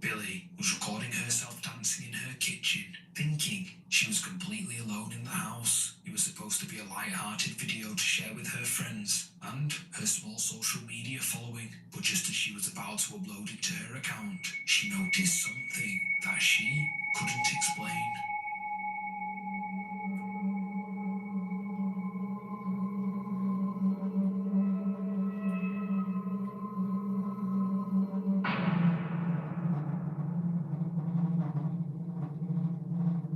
Billy was recording herself dancing in her kitchen, thinking she was completely alone in the house. It was supposed to be a light-hearted video to share with her friends and her small social media following, but just as she was about to upload it to her account, she noticed something that she couldn't explain.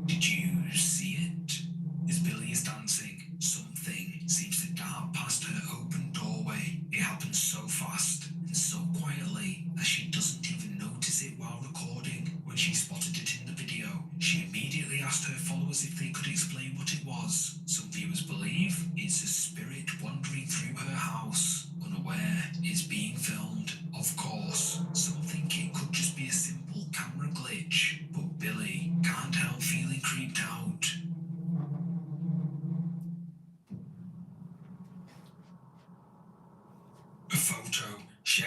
Did you see it? As Billy is dancing, something seems to dart past her open doorway. It happens so fast and so quietly that she doesn't even notice it while recording. When she spotted it in the video, she immediately asked her followers if they could explain what it was. Some viewers believe it's a spirit wandering through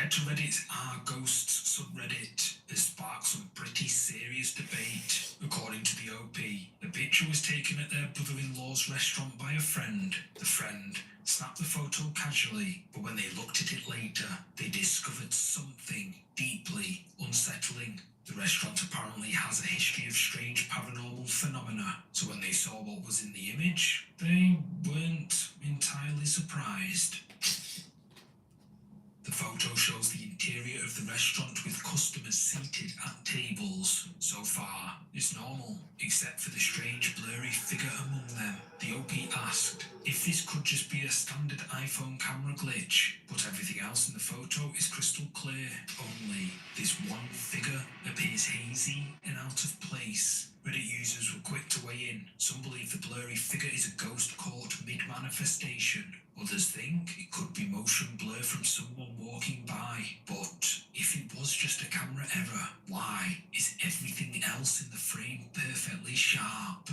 spread to Reddit's Are Ghosts subreddit has sparked some pretty serious debate. According to the OP, the picture was taken at their brother-in-law's restaurant by a friend. The friend snapped the photo casually, but when they looked at it later, they discovered something deeply unsettling. The restaurant apparently has a history of strange paranormal phenomena, so when they saw what was in the image, they weren't entirely surprised. The photo shows the interior of the restaurant with customers seated at tables. So far, it's normal, except for the strange blurry figure among them. The OP asked if this could just be a standard iPhone camera glitch, but everything else in the photo is crystal clear. Only this one figure appears hazy and out of place. Reddit users were quick to weigh in. Some believe the blurry figure is a ghost caught mid-manifestation. Others think it could be motion blur from someone walking by. But if it was just a camera error, why is everything else in the frame perfectly sharp?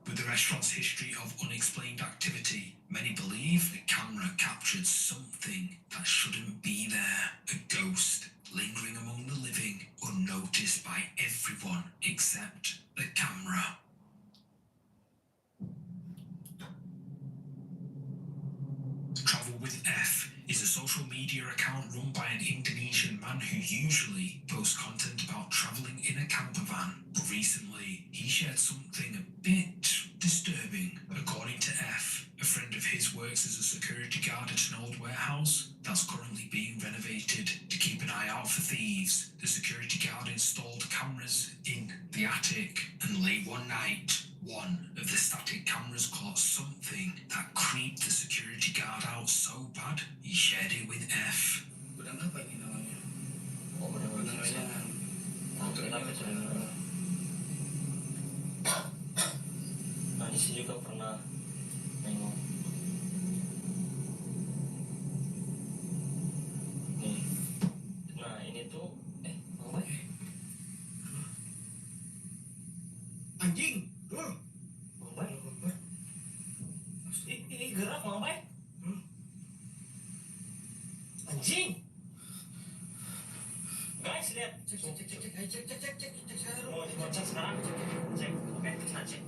With the restaurant's history of unexplained activity, many believe the camera captured something that shouldn't be there. A ghost lingering among the living, unnoticed by everyone except the camera. Travel with F is a social media account run by an Indonesian man who usually posts content about travelling in a camper van. But recently, he shared something a bit disturbing. According to F, a friend of his works as a security guard at an old warehouse that's currently being renovated to keep an eye out for thieves. The security guard installed cameras in the attic, and late one night, one of the static cameras caught something that creeped the security guard out so bad, he shared it with F. Benang apa ini namanya? Oh, benang aja. Kenapa caranya? Nah, di sini juga pernah nengok. Nih. Nah, ini tuh apa ya? Anjing. Bang Bay. Ini gerak Bang Bay. Anjing. Guys, lihat. Cek. Mau dikocok sekarang? Cek. Oke, kita cek.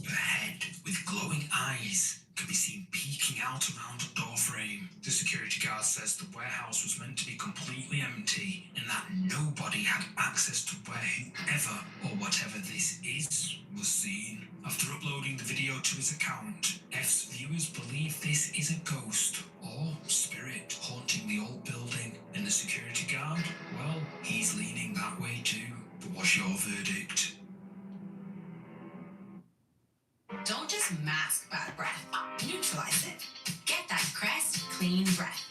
A head with glowing eyes can be seen peeking out around a door frame. The security guard says the warehouse was meant to be completely empty and that nobody had access to where whoever or whatever this is was seen. After uploading the video to his account, F's viewers believe this is a ghost or spirit haunting the old building, and the security guard, well, he's leaning that way too. But what's your verdict? Don't just mask bad breath. Neutralize it. Get that Crest clean breath.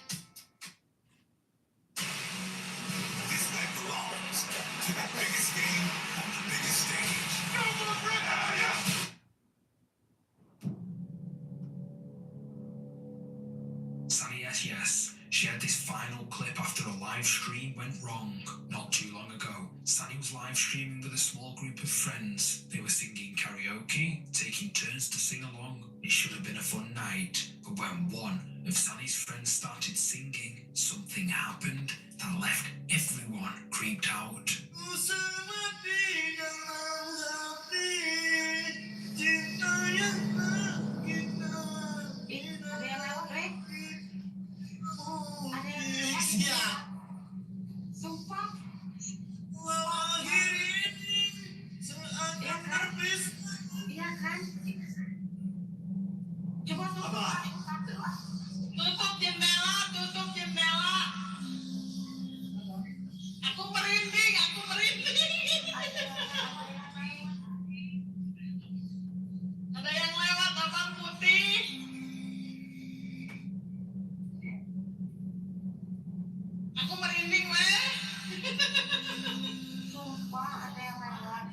This night belongs to the biggest game on the biggest stage. Sunny SES shared this final clip after a live stream went wrong not too long ago. Sunny was live streaming with a small group of friends. They were singing karaoke, taking turns to sing along. It should have been a fun night, but when one of Sunny's friends started singing, something happened that left everyone creeped out. Tutup jendela. Aku merinding. Ada yang lewat abang putih. Aku merinding, weh. Sumpah ada yang lewat.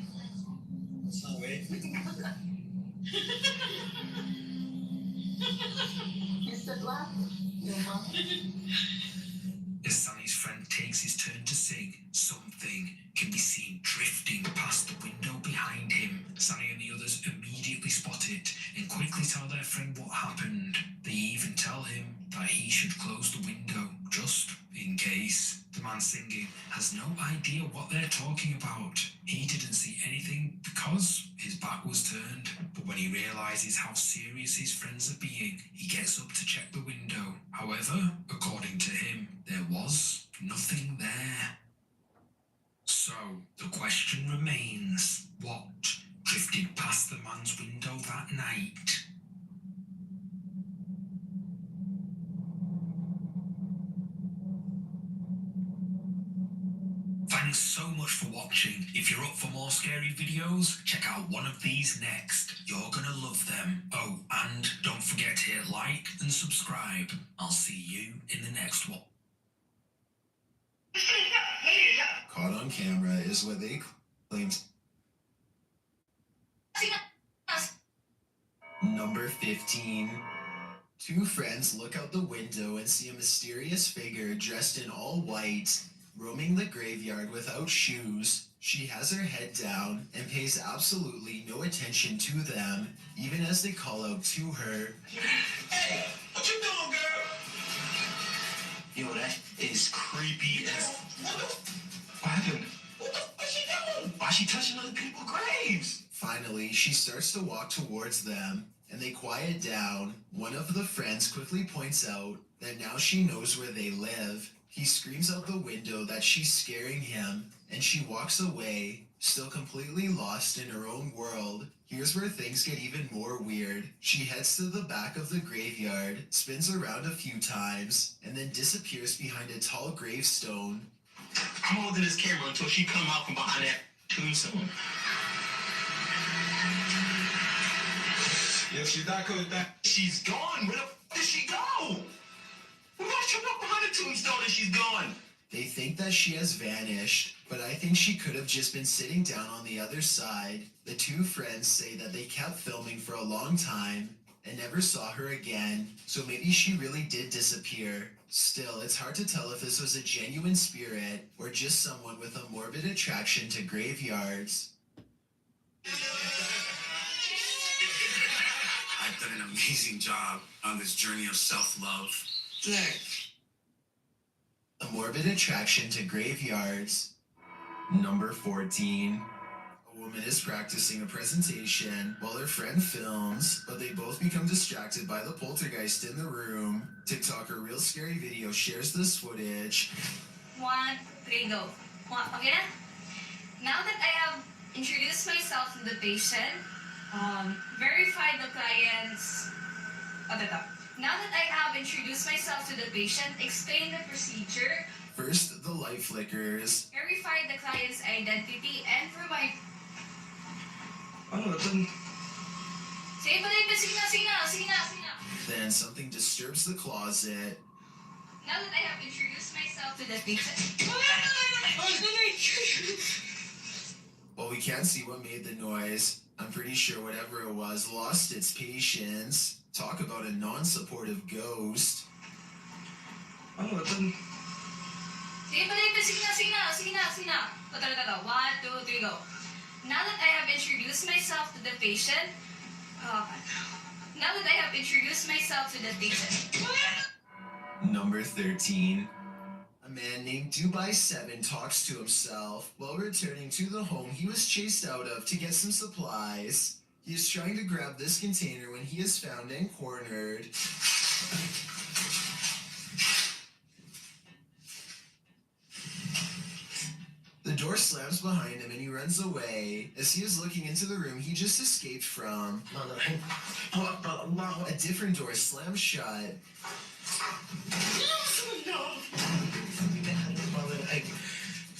As Sunny's friend takes his turn to sing, something can be seen drifting past the window behind him. Sunny and the others immediately spot it and quickly tell their friend what happened. They even tell him that he should close the window, just in case. The man singing has no idea what they're talking about. He didn't see anything because his back was turned. But when he realizes how serious his friends are being, he gets up to check the window. However, according to him, there was nothing there. So, the question remains, what drifted past the man's window that night? Thanks so much for watching. If you're up for more scary videos, check out one of these next. You're gonna love them. Oh, and don't forget to hit like and subscribe. I'll see you in the next one. Caught on camera is what they claimed. Number 15. Two friends look out the window and see a mysterious figure dressed in all white, roaming the graveyard without shoes. She has her head down and pays absolutely no attention to them, even as they call out to her. Hey, what you doing, girl? Yo, that is creepy as... What happened? What the fuck is she doing? Why is she touching other people's graves? Finally, she starts to walk towards them, and they quiet down. One of the friends quickly points out that now she knows where they live. He screams out the window that she's scaring him, and she walks away, still completely lost in her own world. Here's where things get even more weird. She heads to the back of the graveyard, spins around a few times, and then disappears behind a tall gravestone. I'm holding this camera until she come out from behind that tombstone. Yo, she's not coming back. She's gone. Where the f*** did she go? Why she walk behind the tombstone and she's gone? They think that she has vanished, but I think she could have just been sitting down on the other side. The two friends say that they kept filming for a long time and never saw her again, so maybe she really did disappear. Still, it's hard to tell if this was a genuine spirit or just someone with a morbid attraction to graveyards. I've done an amazing job on this journey of self-love. A morbid attraction to graveyards. Number 14. A woman is practicing a presentation while her friend films, but they both become distracted by the poltergeist in the room. TikToker Real Scary Video shares this footage. 1, 3, go. Okay na? Now that I have introduced myself to the patient, verified the client's... Now that I have introduced myself to the patient, explain the procedure. First, the light flickers. Verify the client's identity and provide... Ano, ito? Sige na. Then something disturbs the closet. Now that I have introduced myself to the patient... While we can't see what made the noise, I'm pretty sure whatever it was lost its patience. Talk about a non-supportive ghost. Ano, ito? Sige na. 1, 2, 3, go. Now that I have introduced myself to the patient... Now that I have introduced myself to the patient... Number 13. A man named Dubai7 talks to himself while returning to the home he was chased out of to get some supplies. He is trying to grab this container when he is found and cornered. The door slams behind him and he runs away. As he is looking into the room he just escaped from, a different door slams shut.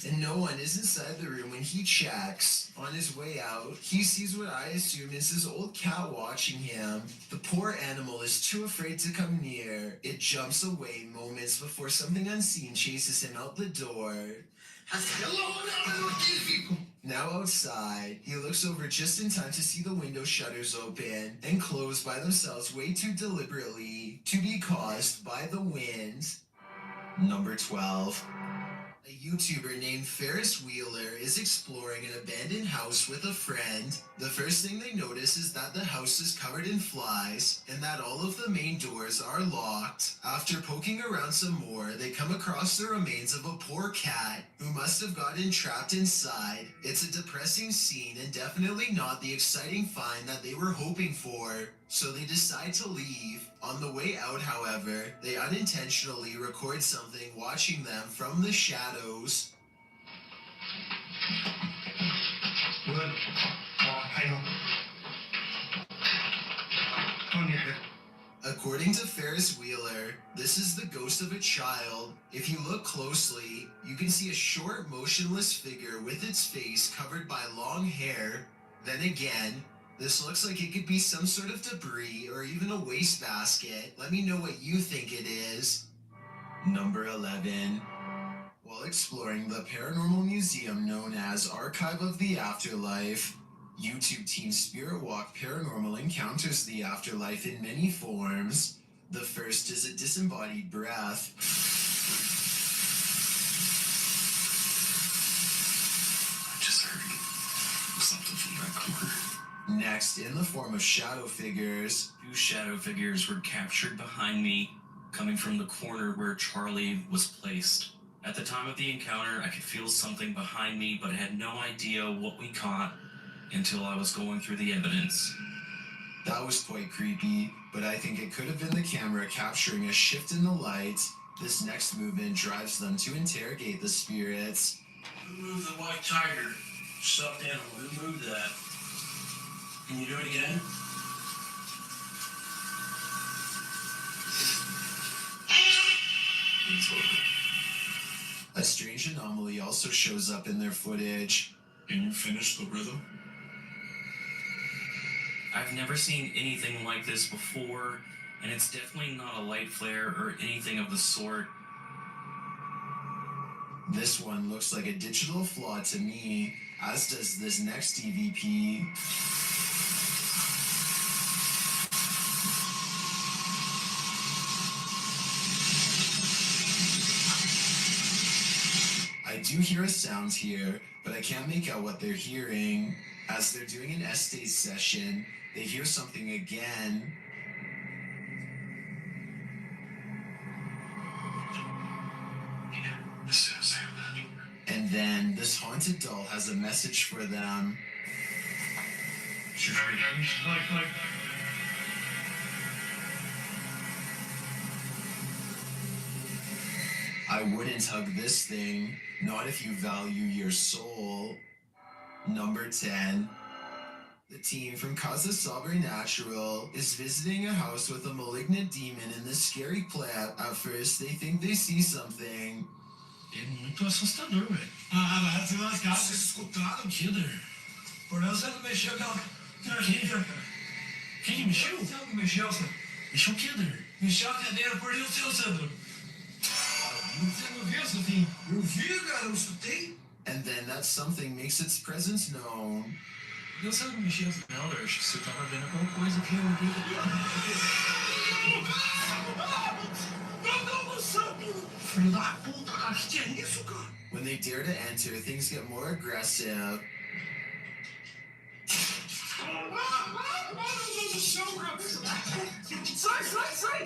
And no one is inside the room when he checks. On his way out, he sees what I assume is his old cat watching him. The poor animal is too afraid to come near. It jumps away moments before something unseen chases him out the door. Now outside, he looks over just in time to see the window shutters open and close by themselves way too deliberately to be caused by the wind. Number 12. A YouTuber named Ferris Wheeler is exploring an abandoned house with a friend. The first thing they notice is that the house is covered in flies and that all of the main doors are locked. After poking around some more, they come across the remains of a poor cat who must have gotten trapped inside. It's a depressing scene and definitely not the exciting find that they were hoping for, so they decide to leave. On the way out, however, they unintentionally record something watching them from the shadows. According to Ferris Wheeler, this is the ghost of a child. If you look closely, you can see a short, motionless figure with its face covered by long hair. Then again, this looks like it could be some sort of debris or even a wastebasket. Let me know what you think it is. Number 11. While exploring the paranormal museum known as Archive of the Afterlife, YouTube team Spirit Walk Paranormal encounters the afterlife in many forms. The first is a disembodied breath. I just heard something from that corner. Next, in the form of shadow figures. 2 shadow figures were captured behind me, coming from the corner where Charlie was placed. At the time of the encounter, I could feel something behind me, but I had no idea what we caught until I was going through the evidence. That was quite creepy, but I think it could have been the camera capturing a shift in the light. This next movement drives them to interrogate the spirits. Who moved the white tiger? Stuffed animal. Who moved that? Can you do it again? A strange anomaly also shows up in their footage. Can you finish the rhythm? I've never seen anything like this before, and it's definitely not a light flare or anything of the sort. This one looks like a digital flaw to me, as does this next EVP. I do hear a sound here, but I can't make out what they're hearing. As they're doing an estate session, they hear something again. And then this haunted doll has a message for them. I wouldn't hug this thing, not if you value your soul. Number 10. The team from Casa Sobrenatural is visiting a house with a malignant demon and this scary plant. At first, they think they see something. É muito assustador, velho. Vai se lascar. Vocês escutaram? Killer. Por não, você não mexeu aquela... Quem mexeu? Você não mexeu, Sandro? Mexeu o Killer. Mexeu a cadeira por o seu, Sandro. Você não viu, Sandrinho? Eu vi, cara. Eu escutei. And then that something makes its presence known. Não sabe mexer. Não, Lurch, você tava vendo alguma coisa que eu vi. Filho da puta, cara. Que é isso, cara? When they dare to enter, things get more aggressive. Sai, sai, sai!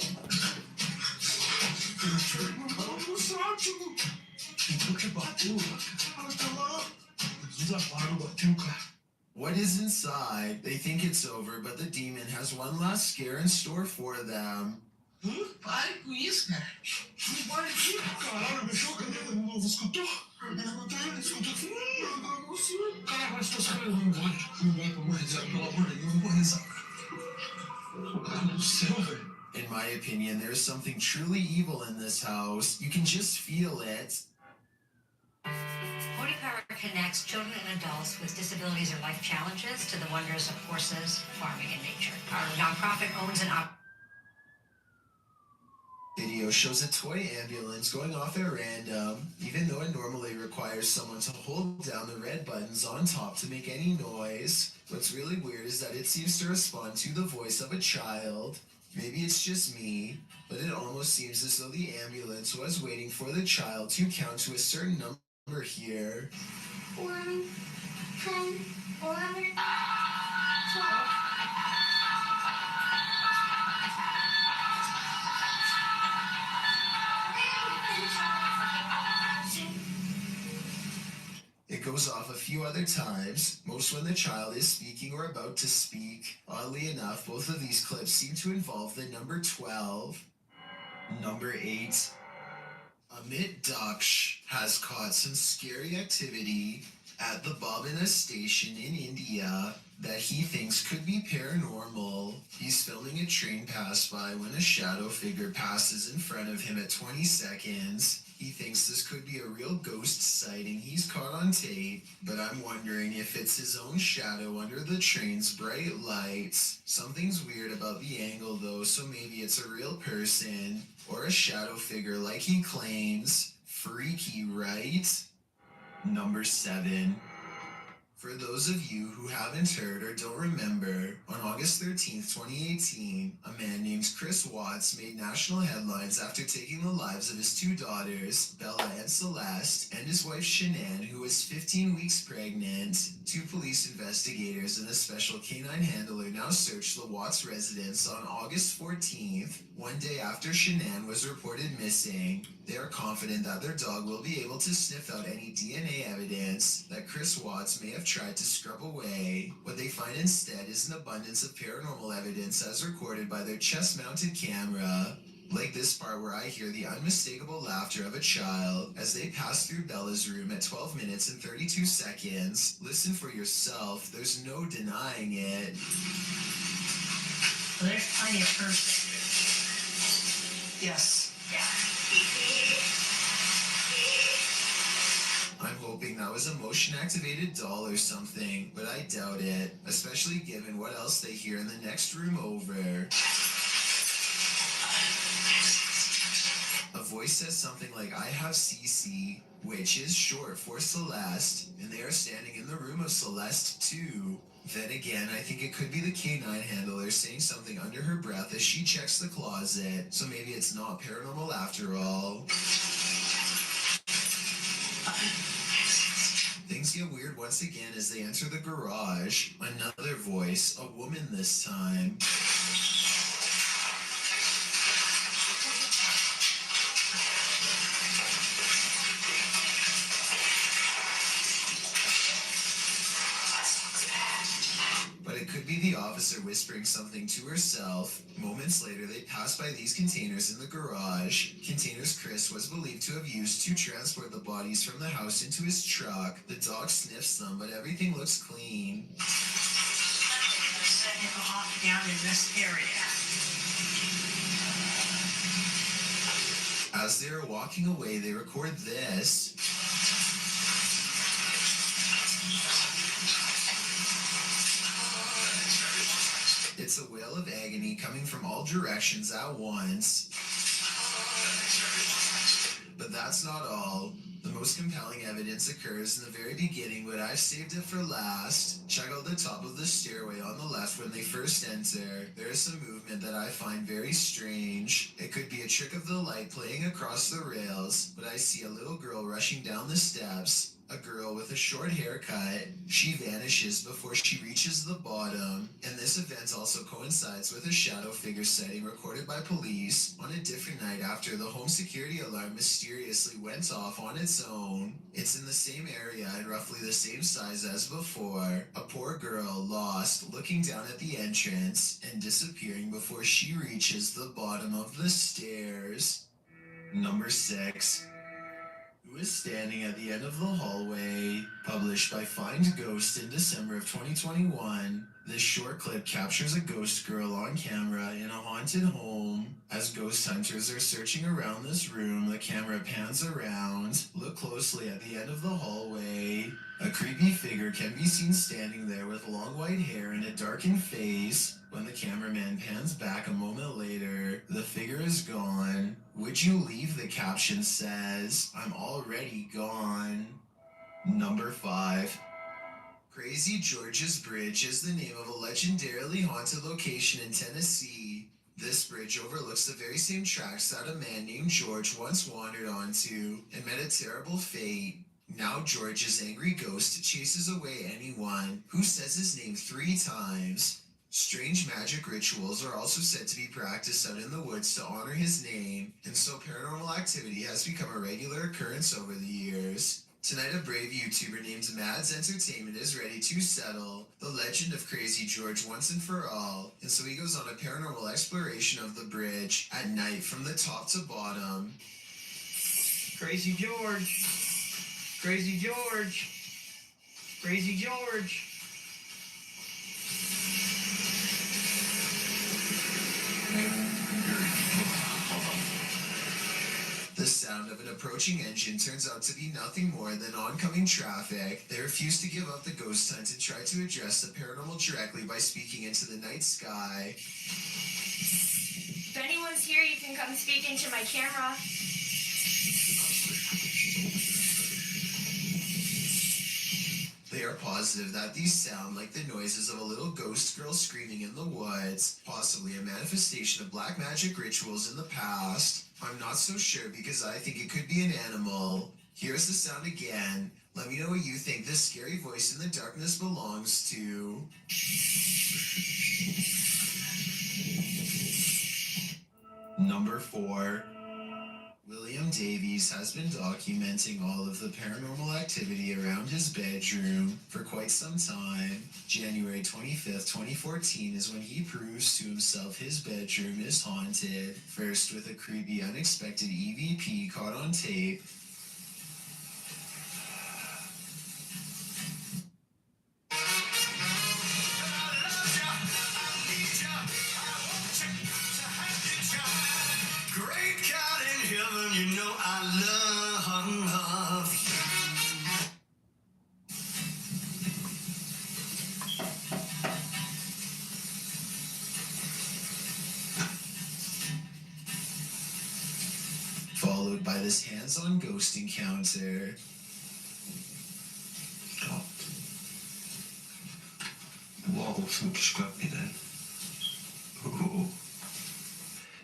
Então que bateu, cara, tá lá. Desaparo, bateu, cara. What is inside? They think it's over, but the demon has one last scare in store for them. Pare com isso, cara. Não pare aqui. Caralho, mexeu a cadeira de novo, escutou? Escutou. Cara, agora estou sabendo, não vai. Não vai pra morrer, pelo amor de Deus, não vou rezar. Cara do céu, velho. In my opinion, there's something truly evil in this house. You can just feel it. Holy Power connects children and adults with disabilities or life challenges to the wonders of horses, farming, and nature. Our nonprofit owns and operates. Video shows a toy ambulance going off at random, even though it normally requires someone to hold down the red buttons on top to make any noise. What's really weird is that it seems to respond to the voice of a child. Maybe it's just me, but it almost seems as though the ambulance was waiting for the child to count to a certain number here. 1, 10, 11, 12. It goes off a few other times, most when the child is speaking or about to speak. Oddly enough, both of these clips seem to involve the number 12. Number 8. Amit Daksh has caught some scary activity at the Bobina station in India that he thinks could be paranormal. He's filming a train pass by when a shadow figure passes in front of him at 20 seconds. He thinks this could be a real ghost sighting he's caught on tape, but I'm wondering if it's his own shadow under the train's bright lights. Something's weird about the angle though, so maybe it's a real person or a shadow figure like he claims. Freaky, right? Number 7. For those of you who haven't heard or don't remember, on August 13th, 2018, a man named Chris Watts made national headlines after taking the lives of his 2 daughters, Bella and Celeste, and his wife Shanann, who was 15 weeks pregnant. 2 police investigators and a special canine handler now search the Watts residence on August 14th, one day after Shanann was reported missing. They are confident that their dog will be able to sniff out any DNA evidence that Chris Watts may have tried to scrub away. What they find instead is an abundance of paranormal evidence as recorded by their chest-mounted camera. Like this part where I hear the unmistakable laughter of a child as they pass through Bella's room at 12 minutes and 32 seconds. Listen for yourself, there's no denying it. Well, there's plenty of proof. Yes. I'm hoping that was a motion-activated doll or something, but I doubt it, especially given what else they hear in the next room over. A voice says something like, "I have CC," which is short for Celeste, and they are standing in the room of Celeste too. Then again, I think it could be the canine handler saying something under her breath as she checks the closet, so maybe it's not paranormal after all. Things get weird once again as they enter the garage. Another voice, a woman this time. But it could be the officer whispering something to herself. Moments later, they pass by these containers in the garage. Containers Chris was believed to have used to transport the bodies from the house into his truck. The dog sniffs them, but everything looks clean. Set him off down in this area. As they are walking away, they record this. It's a wail of agony coming from all directions at once. But that's not all. The most compelling evidence occurs in the very beginning, but I've saved it for last. Check out the top of the stairway on the left when they first enter. There is some movement that I find very strange. It could be a trick of the light playing across the rails, but I see a little girl rushing down the steps. A girl with a short haircut. She vanishes before she reaches the bottom, and this event also coincides with a shadow figure sighting recorded by police on a different night after the home security alarm mysteriously went off on its own. It's in the same area and roughly the same size as before. A poor girl lost, looking down at the entrance and disappearing before she reaches the bottom of the stairs. Number 6. Who is standing at the end of the hallway? Published by Find Ghost in December of 2021. This short clip captures a ghost girl on camera in a haunted home. As ghost hunters are searching around this room, the camera pans around. Look closely at the end of the hallway. A creepy figure can be seen standing there with long white hair and a darkened face. When the cameraman pans back a moment later, the figure is gone. "Would you leave?" the caption says. "I'm already gone." Number 5. Crazy George's Bridge is the name of a legendarily haunted location in Tennessee. This bridge overlooks the very same tracks that a man named George once wandered onto and met a terrible fate. Now George's angry ghost chases away anyone who says his name 3 times. Strange magic rituals are also said to be practiced out in the woods to honor his name, and so paranormal activity has become a regular occurrence over the years. Tonight, a brave YouTuber named Mads Entertainment is ready to settle the legend of Crazy George once and for all, and so he goes on a paranormal exploration of the bridge at night from the top to bottom. Crazy George. Crazy George. Crazy George. The sound of an approaching engine turns out to be nothing more than oncoming traffic. They refuse to give up the ghost hunt and try to address the paranormal directly by speaking into the night sky. If anyone's here, you can come speak into my camera. They are positive that these sound like the noises of a little ghost girl screaming in the woods, possibly a manifestation of black magic rituals in the past. I'm not so sure because I think it could be an animal. Here's the sound again. Let me know what you think this scary voice in the darkness belongs to. Number 4. William Davies has been documenting all of the paranormal activity around his bedroom for quite some time. January 25th, 2014 is when he proves to himself his bedroom is haunted. First with a creepy, unexpected EVP caught on tape. Great God in heaven, you know I love you. Followed by this hands-on ghost encounter. Wow, som geschlafen then.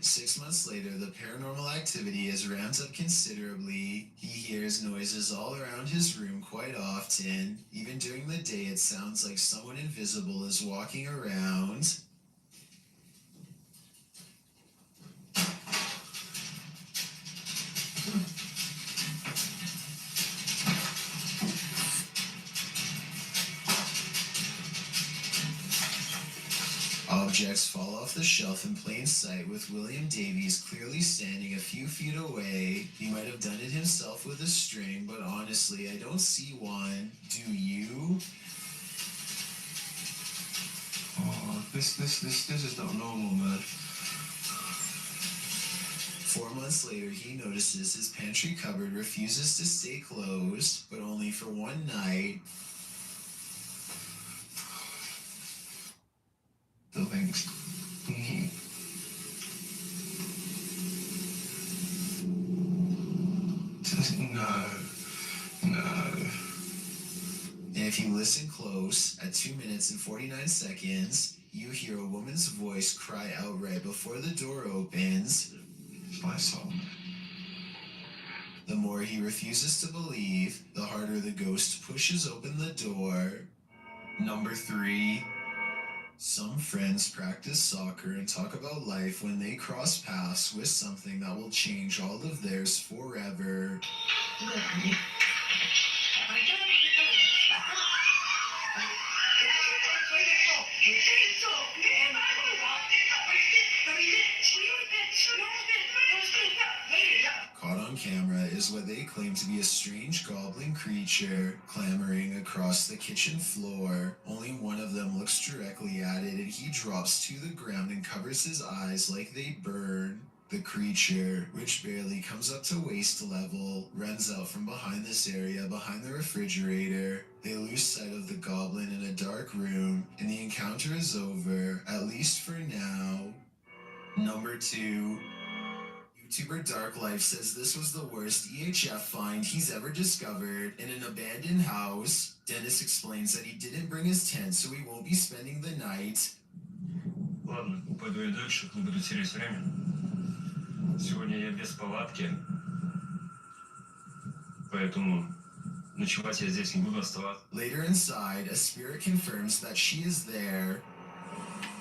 6 months later, the paranormal activity has ramped up considerably. He hears noises all around his room quite often. Even during the day, it sounds like someone invisible is walking around. Objects fall off the shelf in plain sight with William Davies clearly standing a few feet away. He might have done it himself with a string, but honestly, I don't see one. Do you? Oh, this is not normal, man. 4 months later, he notices his pantry cupboard refuses to stay closed, but only for one night. The things. No. And if you listen close, at 2 minutes and 49 seconds, you hear a woman's voice cry out right before the door opens. It's my song. The more he refuses to believe, the harder the ghost pushes open the door. Number 3. Some friends practice soccer and talk about life when they cross paths with something that will change all of theirs forever. Caught on camera is what they claim to be a strange goblin creature clambering across the kitchen floor. Only one of them looks directly at it and he drops to the ground and covers his eyes like they burn. The creature, which barely comes up to waist level, runs out from behind this area behind the refrigerator. They lose sight of the goblin in a dark room, and the encounter is over, at least for now. Number 2. YouTuber Dark Life says this was the worst EHF find he's ever discovered in an abandoned house. Dennis explains that he didn't bring his tent, so he won't be spending the night. Ладно, пойду я дальше, не буду терять время. Сегодня я без палатки, поэтому ночевать я здесь не буду оставаться. Later inside, a spirit confirms that she is there.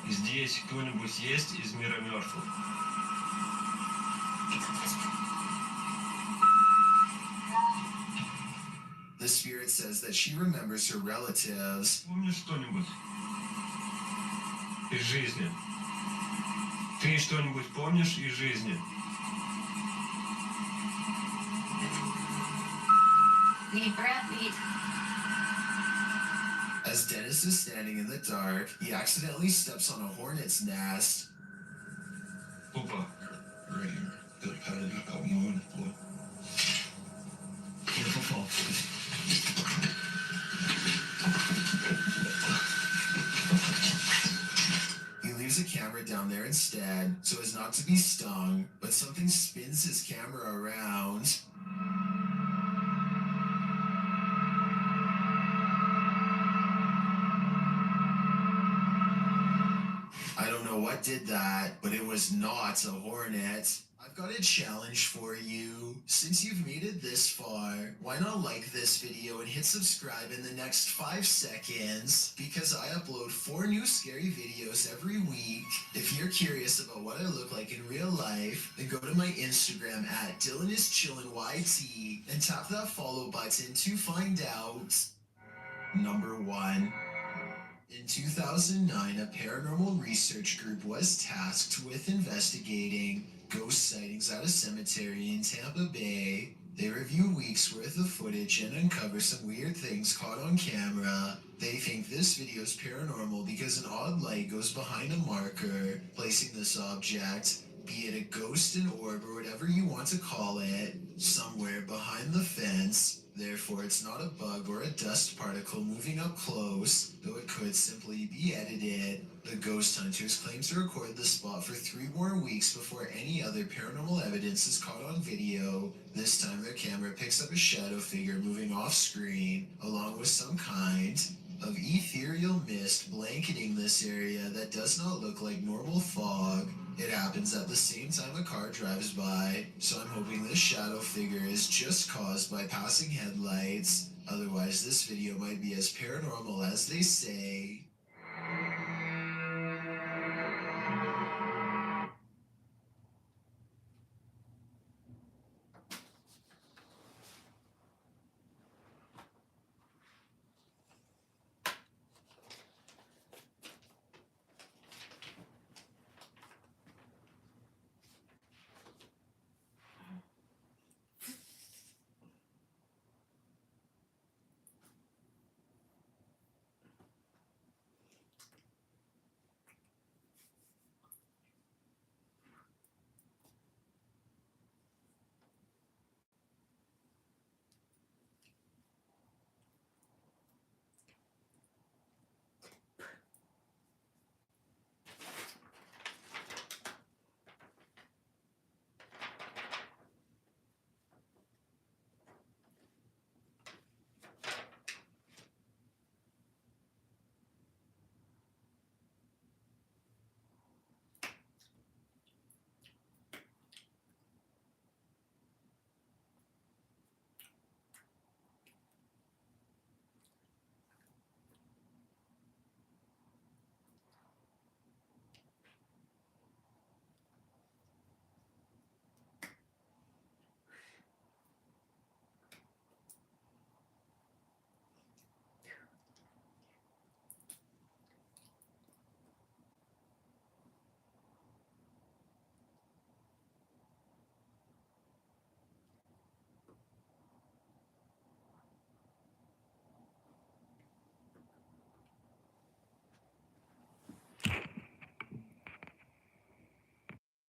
Здесь кто-нибудь есть из мира мертвых? The spirit says that she remembers her relatives. Помнишь что-нибудь из жизни? Ты что-нибудь помнишь из жизни? Deep breath, deep. As Dennis is standing in the dark, he accidentally steps on a hornet's nest. Опа. Right here. Good padded back up moving. Я попал. He leaves a camera down there instead, so as not to be stung, but something spins his camera around. I don't know what did that, but it was not a hornet. I've got a challenge for you. Since you've made it this far, why not like this video and hit subscribe in the next 5 seconds? Because I upload 4 new scary videos every week. If you're curious about what I look like in real life, then go to my Instagram at DylanIsChillinYT and tap that follow button to find out. Number 1. In 2009, a paranormal research group was tasked with investigating ghost sightings at a cemetery in Tampa Bay. They review weeks worth of footage and uncover some weird things caught on camera. They think this video is paranormal because an odd light goes behind a marker, placing this object, be it a ghost, an orb, or whatever you want to call it, somewhere behind the fence. Therefore, it's not a bug or a dust particle moving up close, though it could simply be edited. The ghost hunters claim to record the spot for 3 more weeks before any other paranormal evidence is caught on video. This time their camera picks up a shadow figure moving off screen, along with some kind of ethereal mist blanketing this area that does not look like normal fog. It happens at the same time a car drives by, so I'm hoping this shadow figure is just caused by passing headlights. Otherwise, this video might be as paranormal as they say.